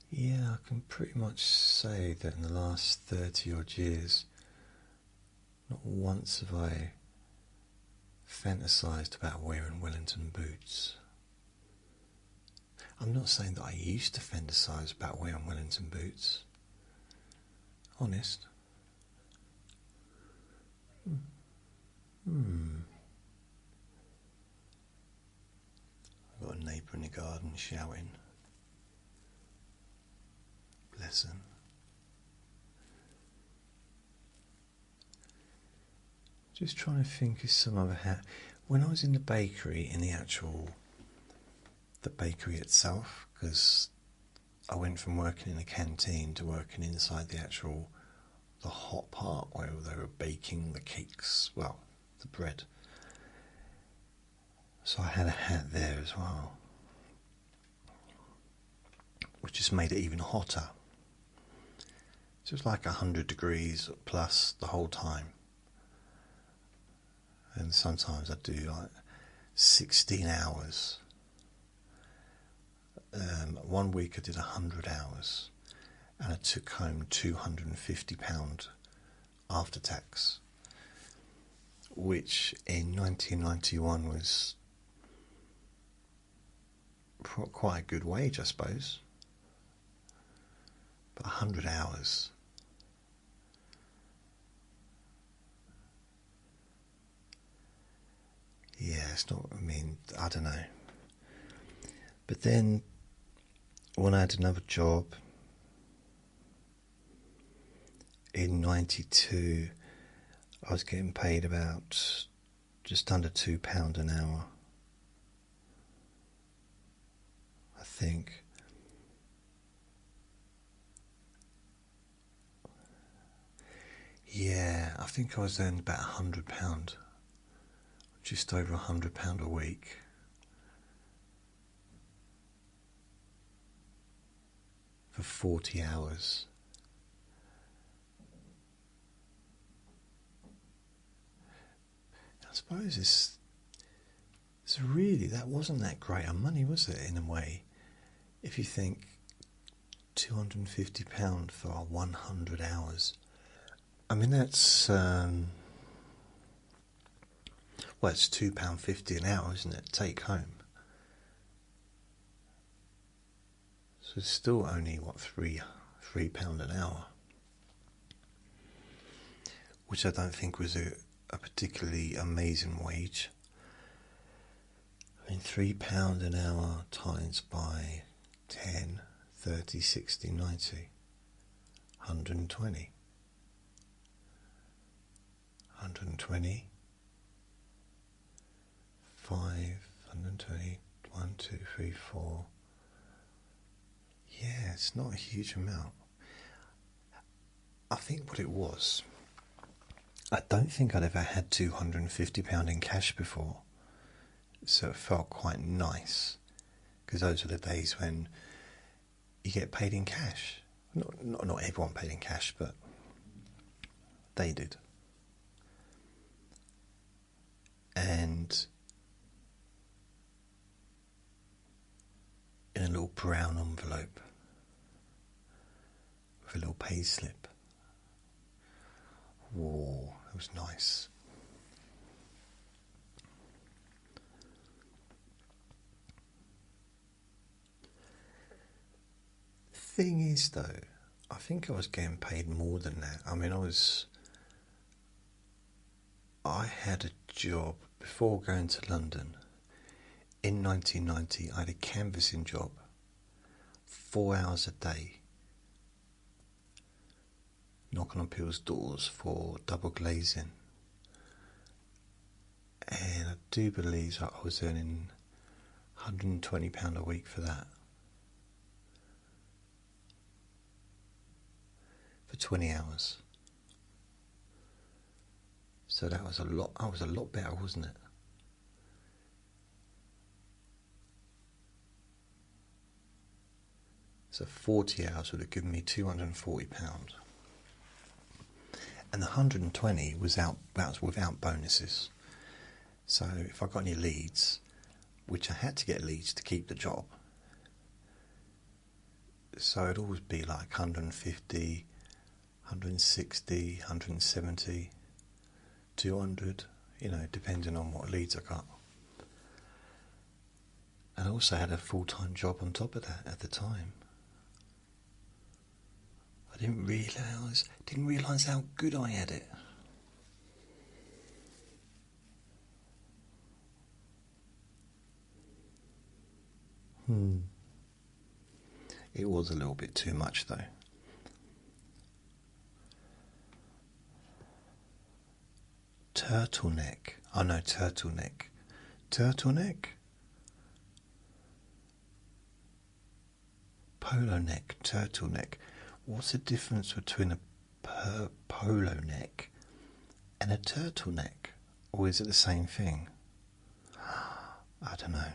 Yeah, I can pretty much say that in the last 30 odd years, not once have I fantasized about wearing Wellington boots. I'm not saying that I used to fantasize about wearing Wellington boots. Honest. I've got a neighbour in the garden shouting. Bless him. Just trying to think of some other hat. When I was in the bakery, the bakery itself, because I went from working in a canteen to working inside the hot part where they were baking the cakes, well, the bread. So I had a hat there as well, which just made it even hotter. So it was like 100 degrees plus the whole time. And sometimes I'd do like 16 hours. One week I did 100 hours, and I took home £250 after tax, which in 1991 was quite a good wage, I suppose. But 100 hours. Yeah, it's not, I mean, I don't know. But then, when I had another job in 92, I was getting paid about just under £2 an hour, I think. Yeah, I think I was earning about £100, just over £100 a week. For 40 hours. I suppose it's really, that wasn't that great of money, was it, in a way? If you think £250 for 100 hours. I mean, that's, well, it's £2.50 an hour, isn't it, take home? So it's still only, what, £3 an hour? Which I don't think was a particularly amazing wage. I mean, £3 an hour times by 10, 30, 60, 90, 120. 120, 5, 120, 1, 2, 3, 4. Yeah, it's not a huge amount. I think what it was, I don't think I'd ever had £250 in cash before, so it felt quite nice, because those are the days when you get paid in cash. Not everyone paid in cash, but they did. And in a little brown envelope with a little pay slip. Whoa, it was nice. The thing is, though, I think I was getting paid more than that. I mean, I had a job before going to London. In 1990, I had a canvassing job, 4 hours a day, knocking on people's doors for double glazing. And I do believe I was earning £120 a week for that. For 20 hours. So that was a lot. I was a lot better, wasn't it? So 40 hours would have given me £240. And the 120 was without bonuses. So if I got any leads, which I had to get leads to keep the job, so it'd always be like 150, 160, 170, 200, depending on what leads I got. And I also had a full-time job on top of that at the time. I didn't realise how good I had it. It was a little bit too much, though. Turtleneck. Oh no, turtleneck. Turtleneck? Polo neck, turtleneck. What's the difference between a polo neck and a turtleneck? Or is it the same thing? I don't know.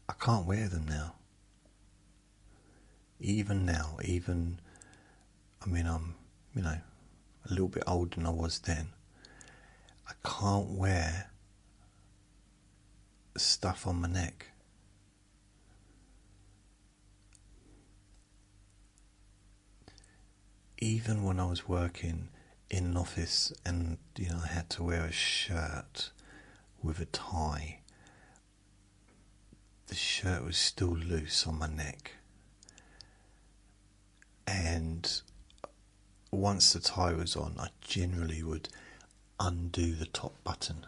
I can't wear them now. Even now, I mean, I'm, a little bit older than I was then. I can't wear stuff on my neck. even when I was working in an office and I had to wear a shirt with a tie, the shirt was still loose on my neck, and once the tie was on, I generally would undo the top button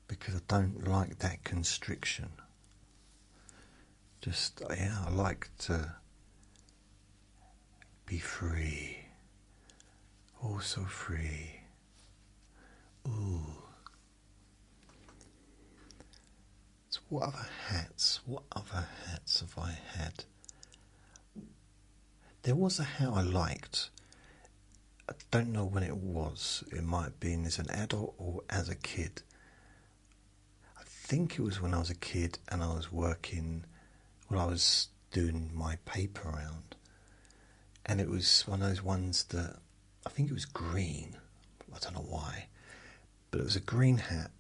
because I don't like that constriction. I like to be free, oh so free. Ooh. So what other hats have I had? There was a hat I liked. I don't know when it was. It might have been as an adult or as a kid. I think it was when I was a kid and I was working, I was doing my paper round. And it was one of those ones that, I think it was green. I don't know why. But it was a green hat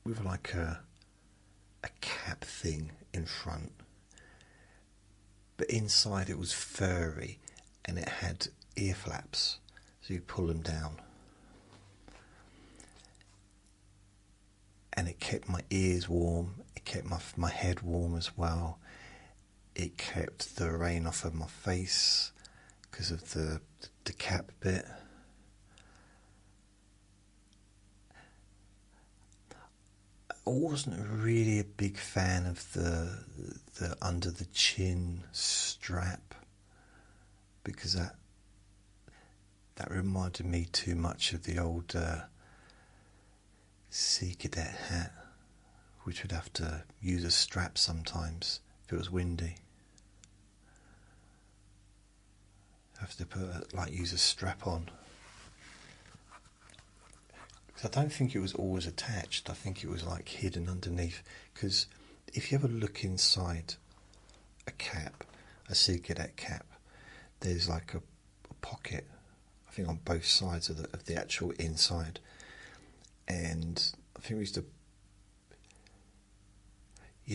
with like a cap thing in front. But inside it was furry and it had ear flaps. So you pull them down. And it kept my ears warm. It kept my head warm as well. It kept the rain off of my face because of the cap bit. I wasn't really a big fan of the under the chin strap because that reminded me too much of the old Sea Cadet hat, which would have to use a strap sometimes if it was windy. Have to use a strap on. I don't think it was always attached. I think it was like hidden underneath. Because if you ever look inside a cap, a Sea Cadet cap, there's like a pocket, I think on both sides of the actual inside. And I think we used to,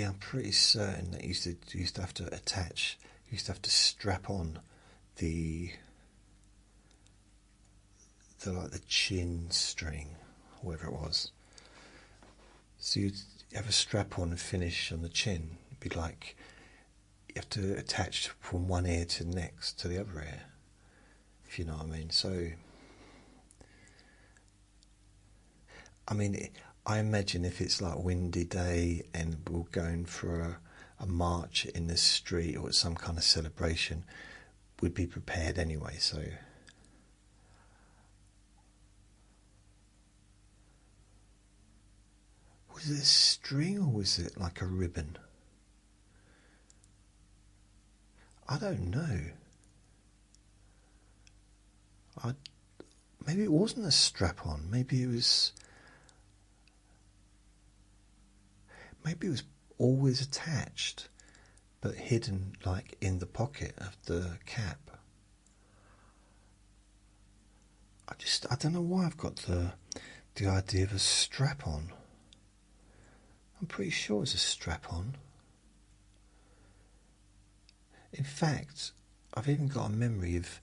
I'm pretty certain that you used to have to attach, you used to have to strap on the chin string, whatever it was. So you'd have a strap on and finish on the chin. It'd be like you have to attach from one ear to the next to the other ear, if you know what I mean. So, I mean, I imagine if it's like a windy day and we're going for a march in the street or some kind of celebration, we'd be prepared anyway. So. Was it a string or was it like a ribbon? I don't know. Maybe it wasn't a strap-on. Maybe it was always attached, but hidden like in the pocket of the cap. I don't know why I've got the idea of a strap-on. I'm pretty sure it's a strap-on. In fact, I've even got a memory of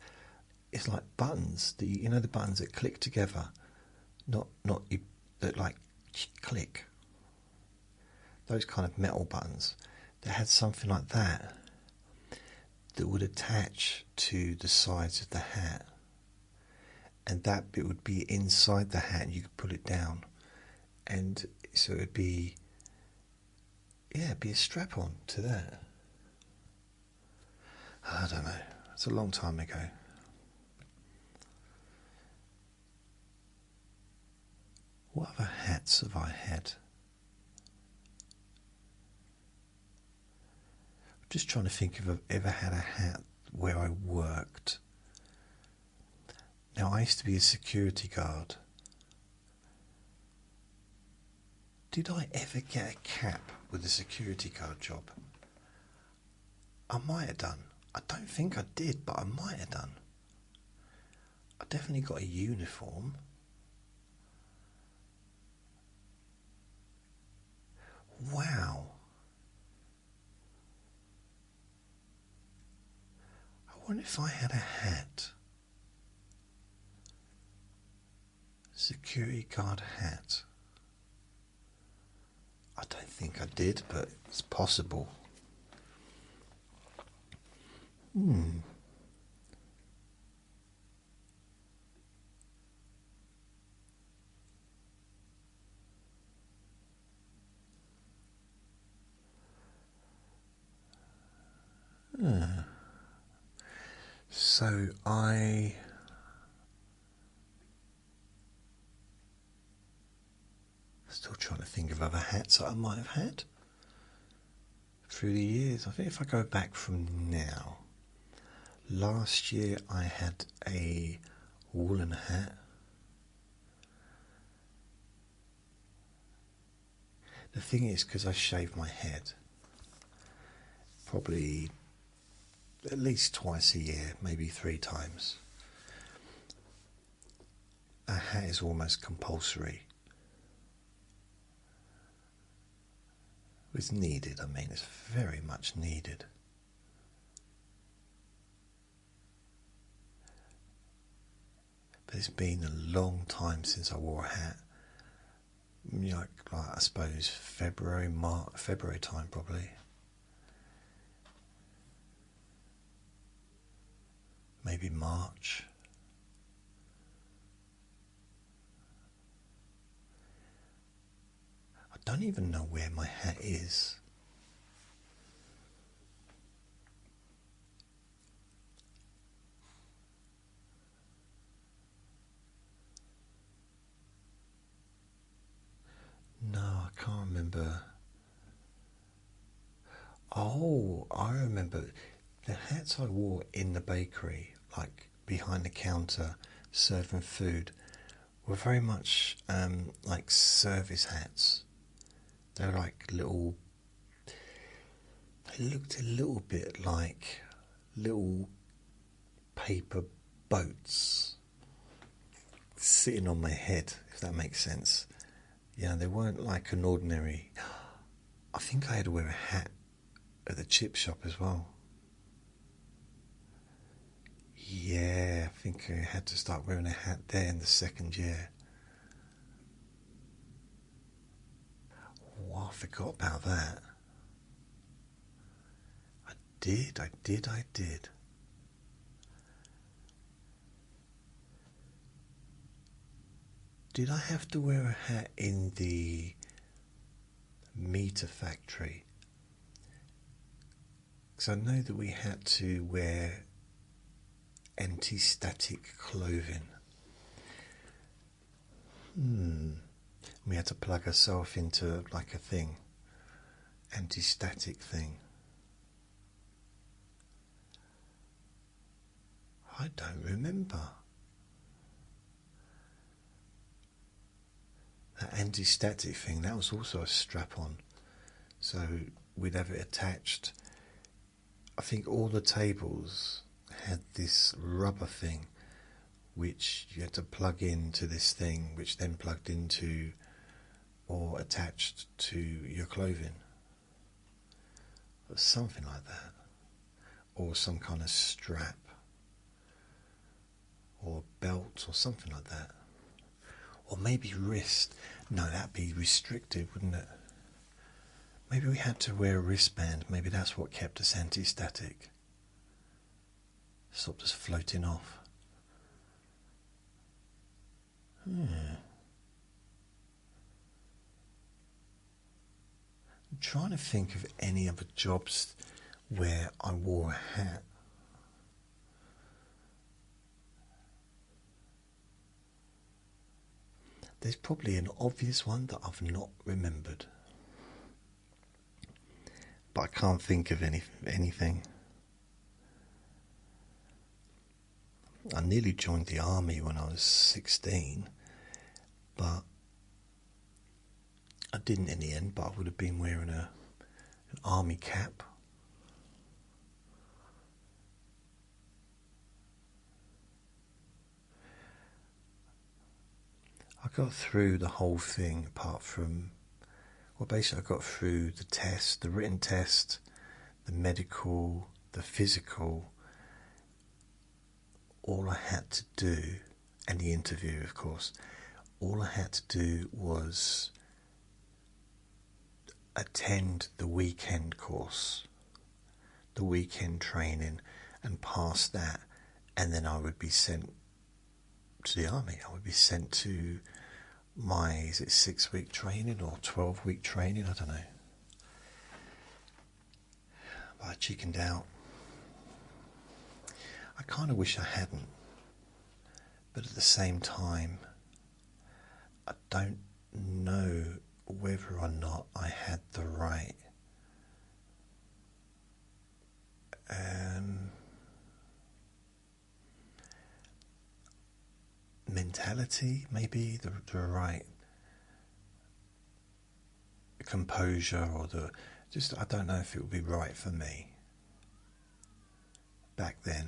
it's like buttons that the buttons that click together, not that like click. Those kind of metal buttons. They had something like that would attach to the sides of the hat, and that bit would be inside the hat, and you could pull it down, and so it'd be. Yeah, it'd be a strap-on to that. I don't know. It's a long time ago. What other hats have I had? I'm just trying to think if I've ever had a hat where I worked. Now, I used to be a security guard. Did I ever get a cap with a security guard job? I might have done. I don't think I did, but I might have done. I definitely got a uniform. Wow. I wonder if I had a hat. Security guard hat. I don't think I did, but it's possible. So I still trying to think of other hats that I might have had through the years. I think if I go back from now, last year I had a woolen hat. The thing is, because I shave my head probably at least twice a year, maybe 3 times, a hat is almost compulsory. It's needed, I mean, it's very much needed. But it's been a long time since I wore a hat. Like I suppose February time probably. Maybe March. I don't even know where my hat is. No, I can't remember. Oh, I remember the hats I wore in the bakery, like behind the counter serving food, were very much like service hats. They're like little, they looked a little bit like little paper boats sitting on my head, if that makes sense. Yeah, they weren't like an ordinary. I think I had to wear a hat at the chip shop as well. Yeah, I think I had to start wearing a hat there in the second year. Oh, I forgot about that. I did. Did I have to wear a hat in the meter factory? Because I know that we had to wear anti-static clothing. We had to plug ourselves into like a thing, anti-static thing. I don't remember. That anti-static thing, that was also a strap-on. So we'd have it attached. I think all the tables had this rubber thing which you had to plug into this thing, which then plugged into or attached to your clothing. Or something like that. Or some kind of strap. Or belt or something like that. Or maybe wrist. No, that'd be restrictive, wouldn't it? Maybe we had to wear a wristband. Maybe that's what kept us anti-static. Stopped us floating off. I'm trying to think of any other jobs where I wore a hat. There's probably an obvious one that I've not remembered. But I can't think of anything. I nearly joined the army when I was 16, but I didn't in the end, but I would have been wearing an army cap. I got through the whole thing apart from, well, basically I got through the test, the written test, the medical, the physical, all I had to do, and the interview, of course, all I had to do was attend the weekend course, the weekend training, and pass that, and then I would be sent to the army. I would be sent to my, is it 6-week training or 12-week training? I don't know. But I chickened out. I kind of wish I hadn't, but at the same time, I don't know whether or not I had the right mentality, maybe the right composure, or I don't know if it would be right for me back then.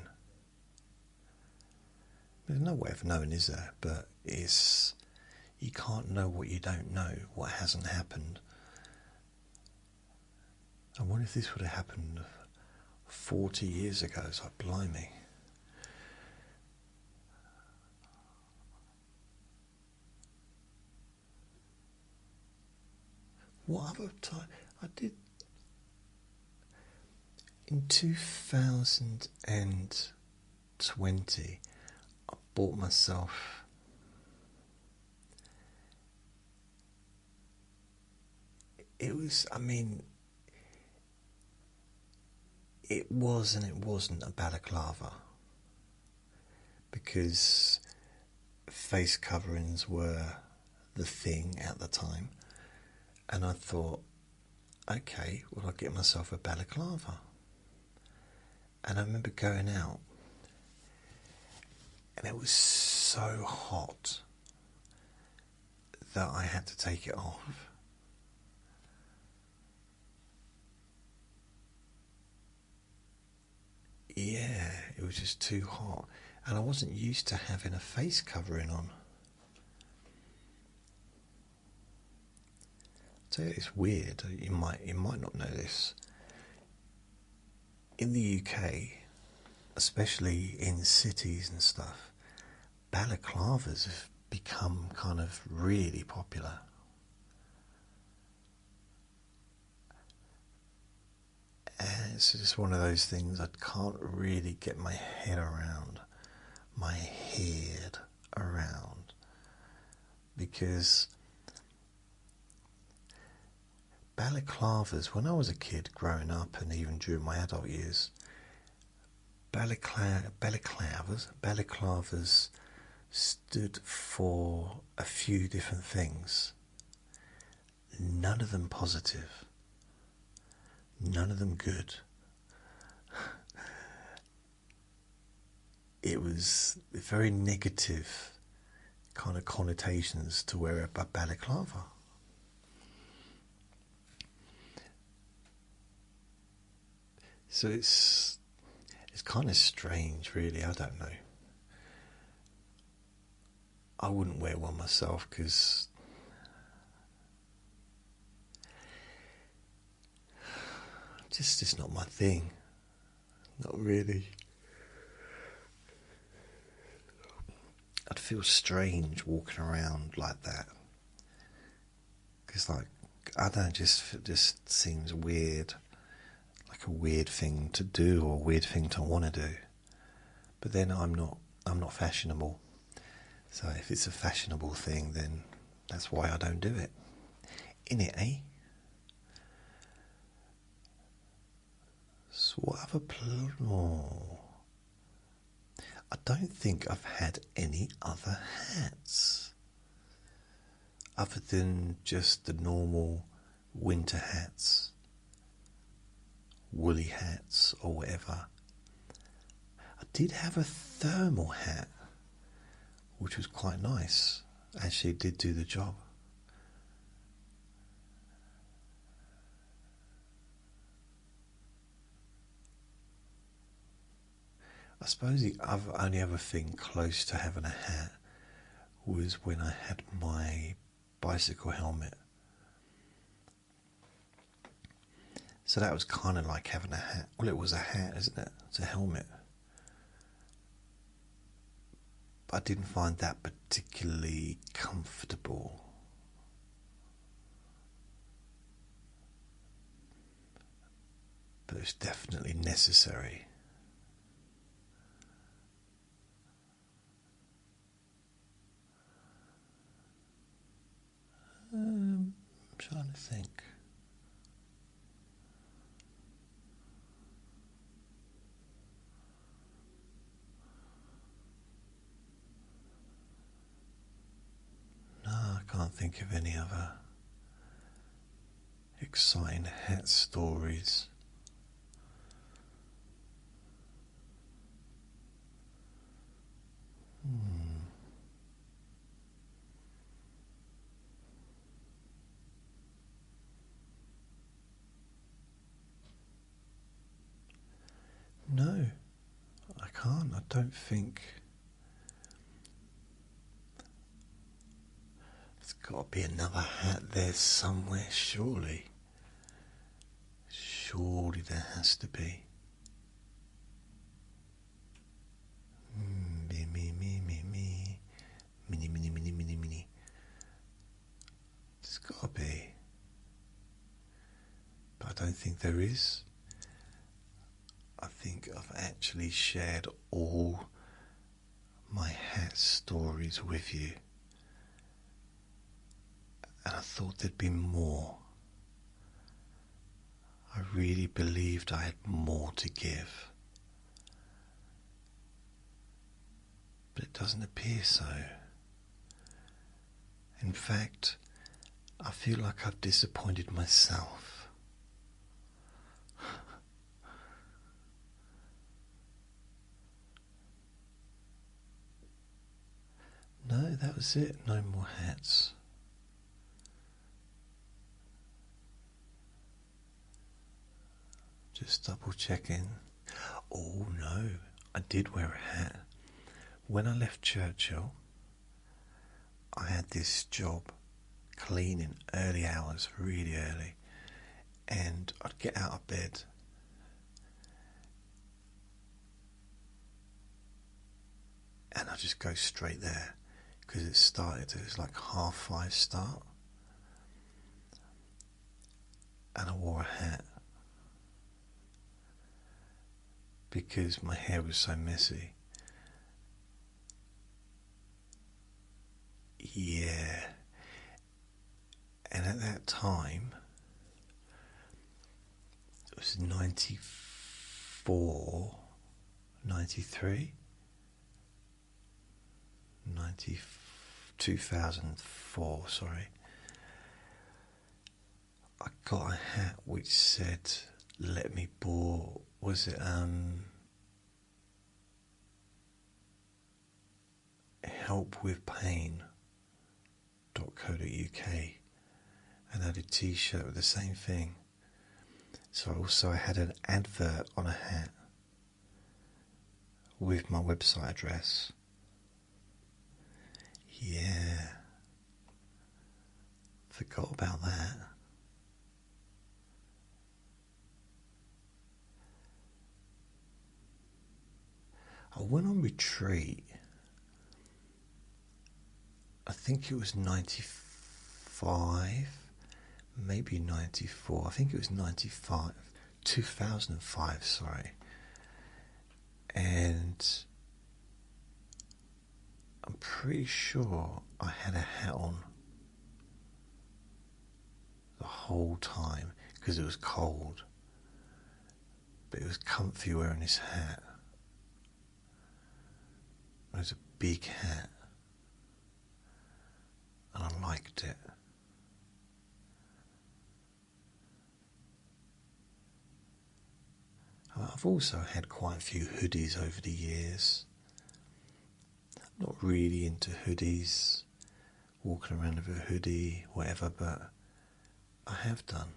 There's no way of knowing, is there? But you can't know what you don't know, what hasn't happened. I wonder if this would have happened 40 years ago. It's like, blimey. What other time? I did in 2020. I bought myself it was it was and it wasn't a balaclava, because face coverings were the thing at the time, and I thought, okay, well, I'll get myself a balaclava. And I remember going out, and it was so hot that I had to take it off. Yeah, it was just too hot, and I wasn't used to having a face covering on. So it's weird. You might not know this. In the UK, especially in cities and stuff, balaclavas have become kind of really popular. And it's just one of those things I can't really get my head around. Because balaclavas, when I was a kid growing up and even during my adult years, balaclavas stood for a few different things. None of them positive. None of them good. It was very negative kind of connotations to wear a balaclava. So it's kind of strange, really. I don't know. I wouldn't wear one myself because it's not my thing. Not really. I'd feel strange walking around like that. Because, like, I don't know, just seems weird. Like a weird thing to do or a weird thing to want to do. But then I'm not fashionable. So if it's a fashionable thing, then that's why I don't do it. Innit, eh? So what other I don't think I've had any other hats other than just the normal winter hats, woolly hats or whatever. I did have a thermal hat, which was quite nice. Actually, it did do the job. I suppose the only other thing close to having a hat was when I had my bicycle helmet. So that was kind of like having a hat. Well, it was a hat, isn't it? It's a helmet. But I didn't find that particularly comfortable. But it's definitely necessary. I'm trying to think. No, I can't think of any other exciting hat stories. No, I can't. I don't think. There's got to be another hat there somewhere, surely. Surely there has to be. Me. Mini. There's got to be. But I don't think there is. I think I've actually shared all my hat stories with you. And I thought there'd be more. I really believed I had more to give. But it doesn't appear so. In fact, I feel like I've disappointed myself. No, that was it. No more hats. Just double checking. Oh no, I did wear a hat. When I left Churchill, I had this job cleaning early hours, really early, and I'd get out of bed and I'd just go straight there because it was like 5:30 start, and I wore a hat because my hair was so messy. Yeah. And at that time, it was 94, 93, 2004, sorry. I got a hat which said, let me bore, was it, help with pain.co.uk, and I had a t-shirt with the same thing. So I had an advert on a hat with my website address. Yeah, forgot about that. I went on retreat. I think it was 95, maybe 94. I think it was 95, 2005, sorry. And I'm pretty sure I had a hat on the whole time because it was cold. But it was comfy wearing this hat. It was a big hat. And I liked it. I've also had quite a few hoodies over the years. Not really into hoodies, walking around with a hoodie, whatever, but I have done.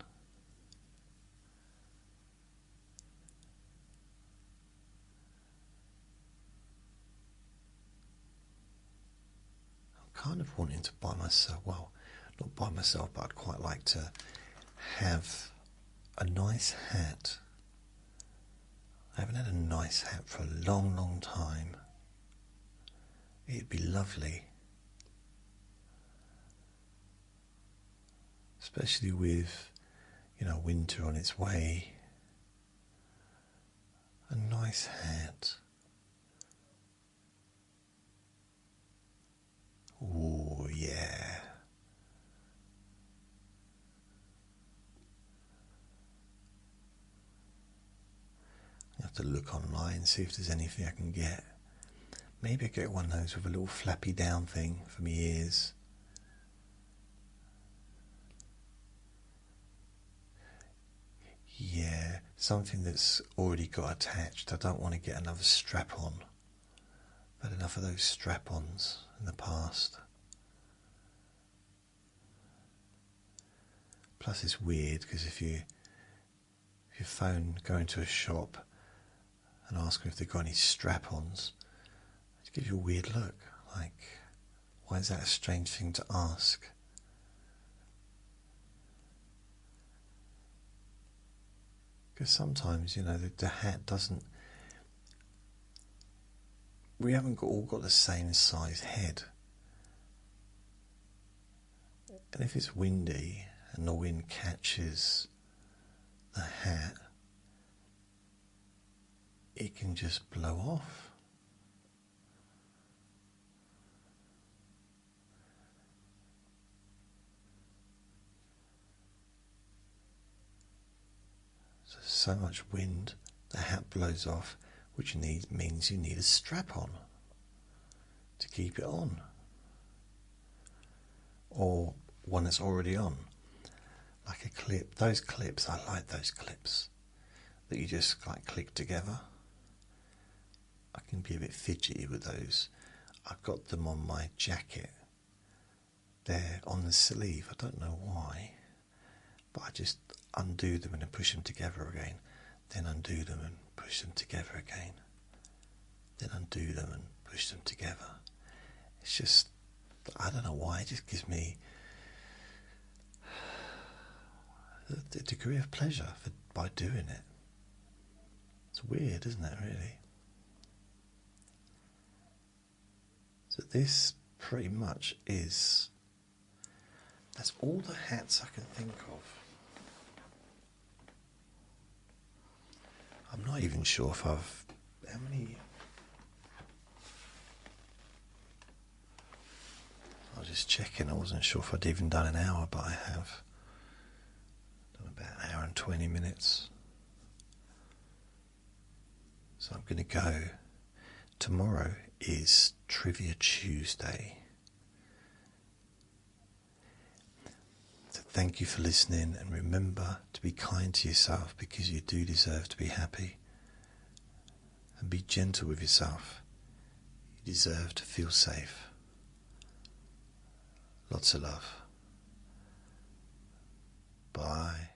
I'm kind of wanting to buy myself, well, not buy myself, but I'd quite like to have a nice hat. I haven't had a nice hat for a long, long time. It'd be lovely. Especially with, winter on its way. A nice hat. Oh, yeah. I have to look online, see if there's anything I can get. Maybe I get one of those with a little flappy down thing for my ears. Yeah, something that's already got attached. I don't want to get another strap-on. I've had enough of those strap-ons in the past. Plus it's weird because if you go into a shop and ask them if they've got any strap-ons, it gives you a weird look. Like, why is that a strange thing to ask? Because sometimes, the hat doesn't... We haven't all got the same size head. And if it's windy and the wind catches the hat, it can just blow off. So much wind, the hat blows off, which means you need a strap on to keep it on, or one that's already on, like a clip. Those clips, I like those clips that you just click together. I can be a bit fidgety with those. I've got them on my jacket. They're on the sleeve. I don't know why, but I just undo them and then push them together again, then undo them and push them together again, then undo them and push them together. It's just, I don't know why, it just gives me a degree of pleasure by doing it. It's weird, isn't it, really? So this pretty much that's all the hats I can think of. I'm not even sure if how many... I was just checking, I wasn't sure if I'd even done an hour, but I have done about an hour and 20 minutes. So I'm going to go. Tomorrow is Trivia Tuesday. So thank you for listening, and remember to be kind to yourself because you do deserve to be happy. And be gentle with yourself. You deserve to feel safe. Lots of love. Bye.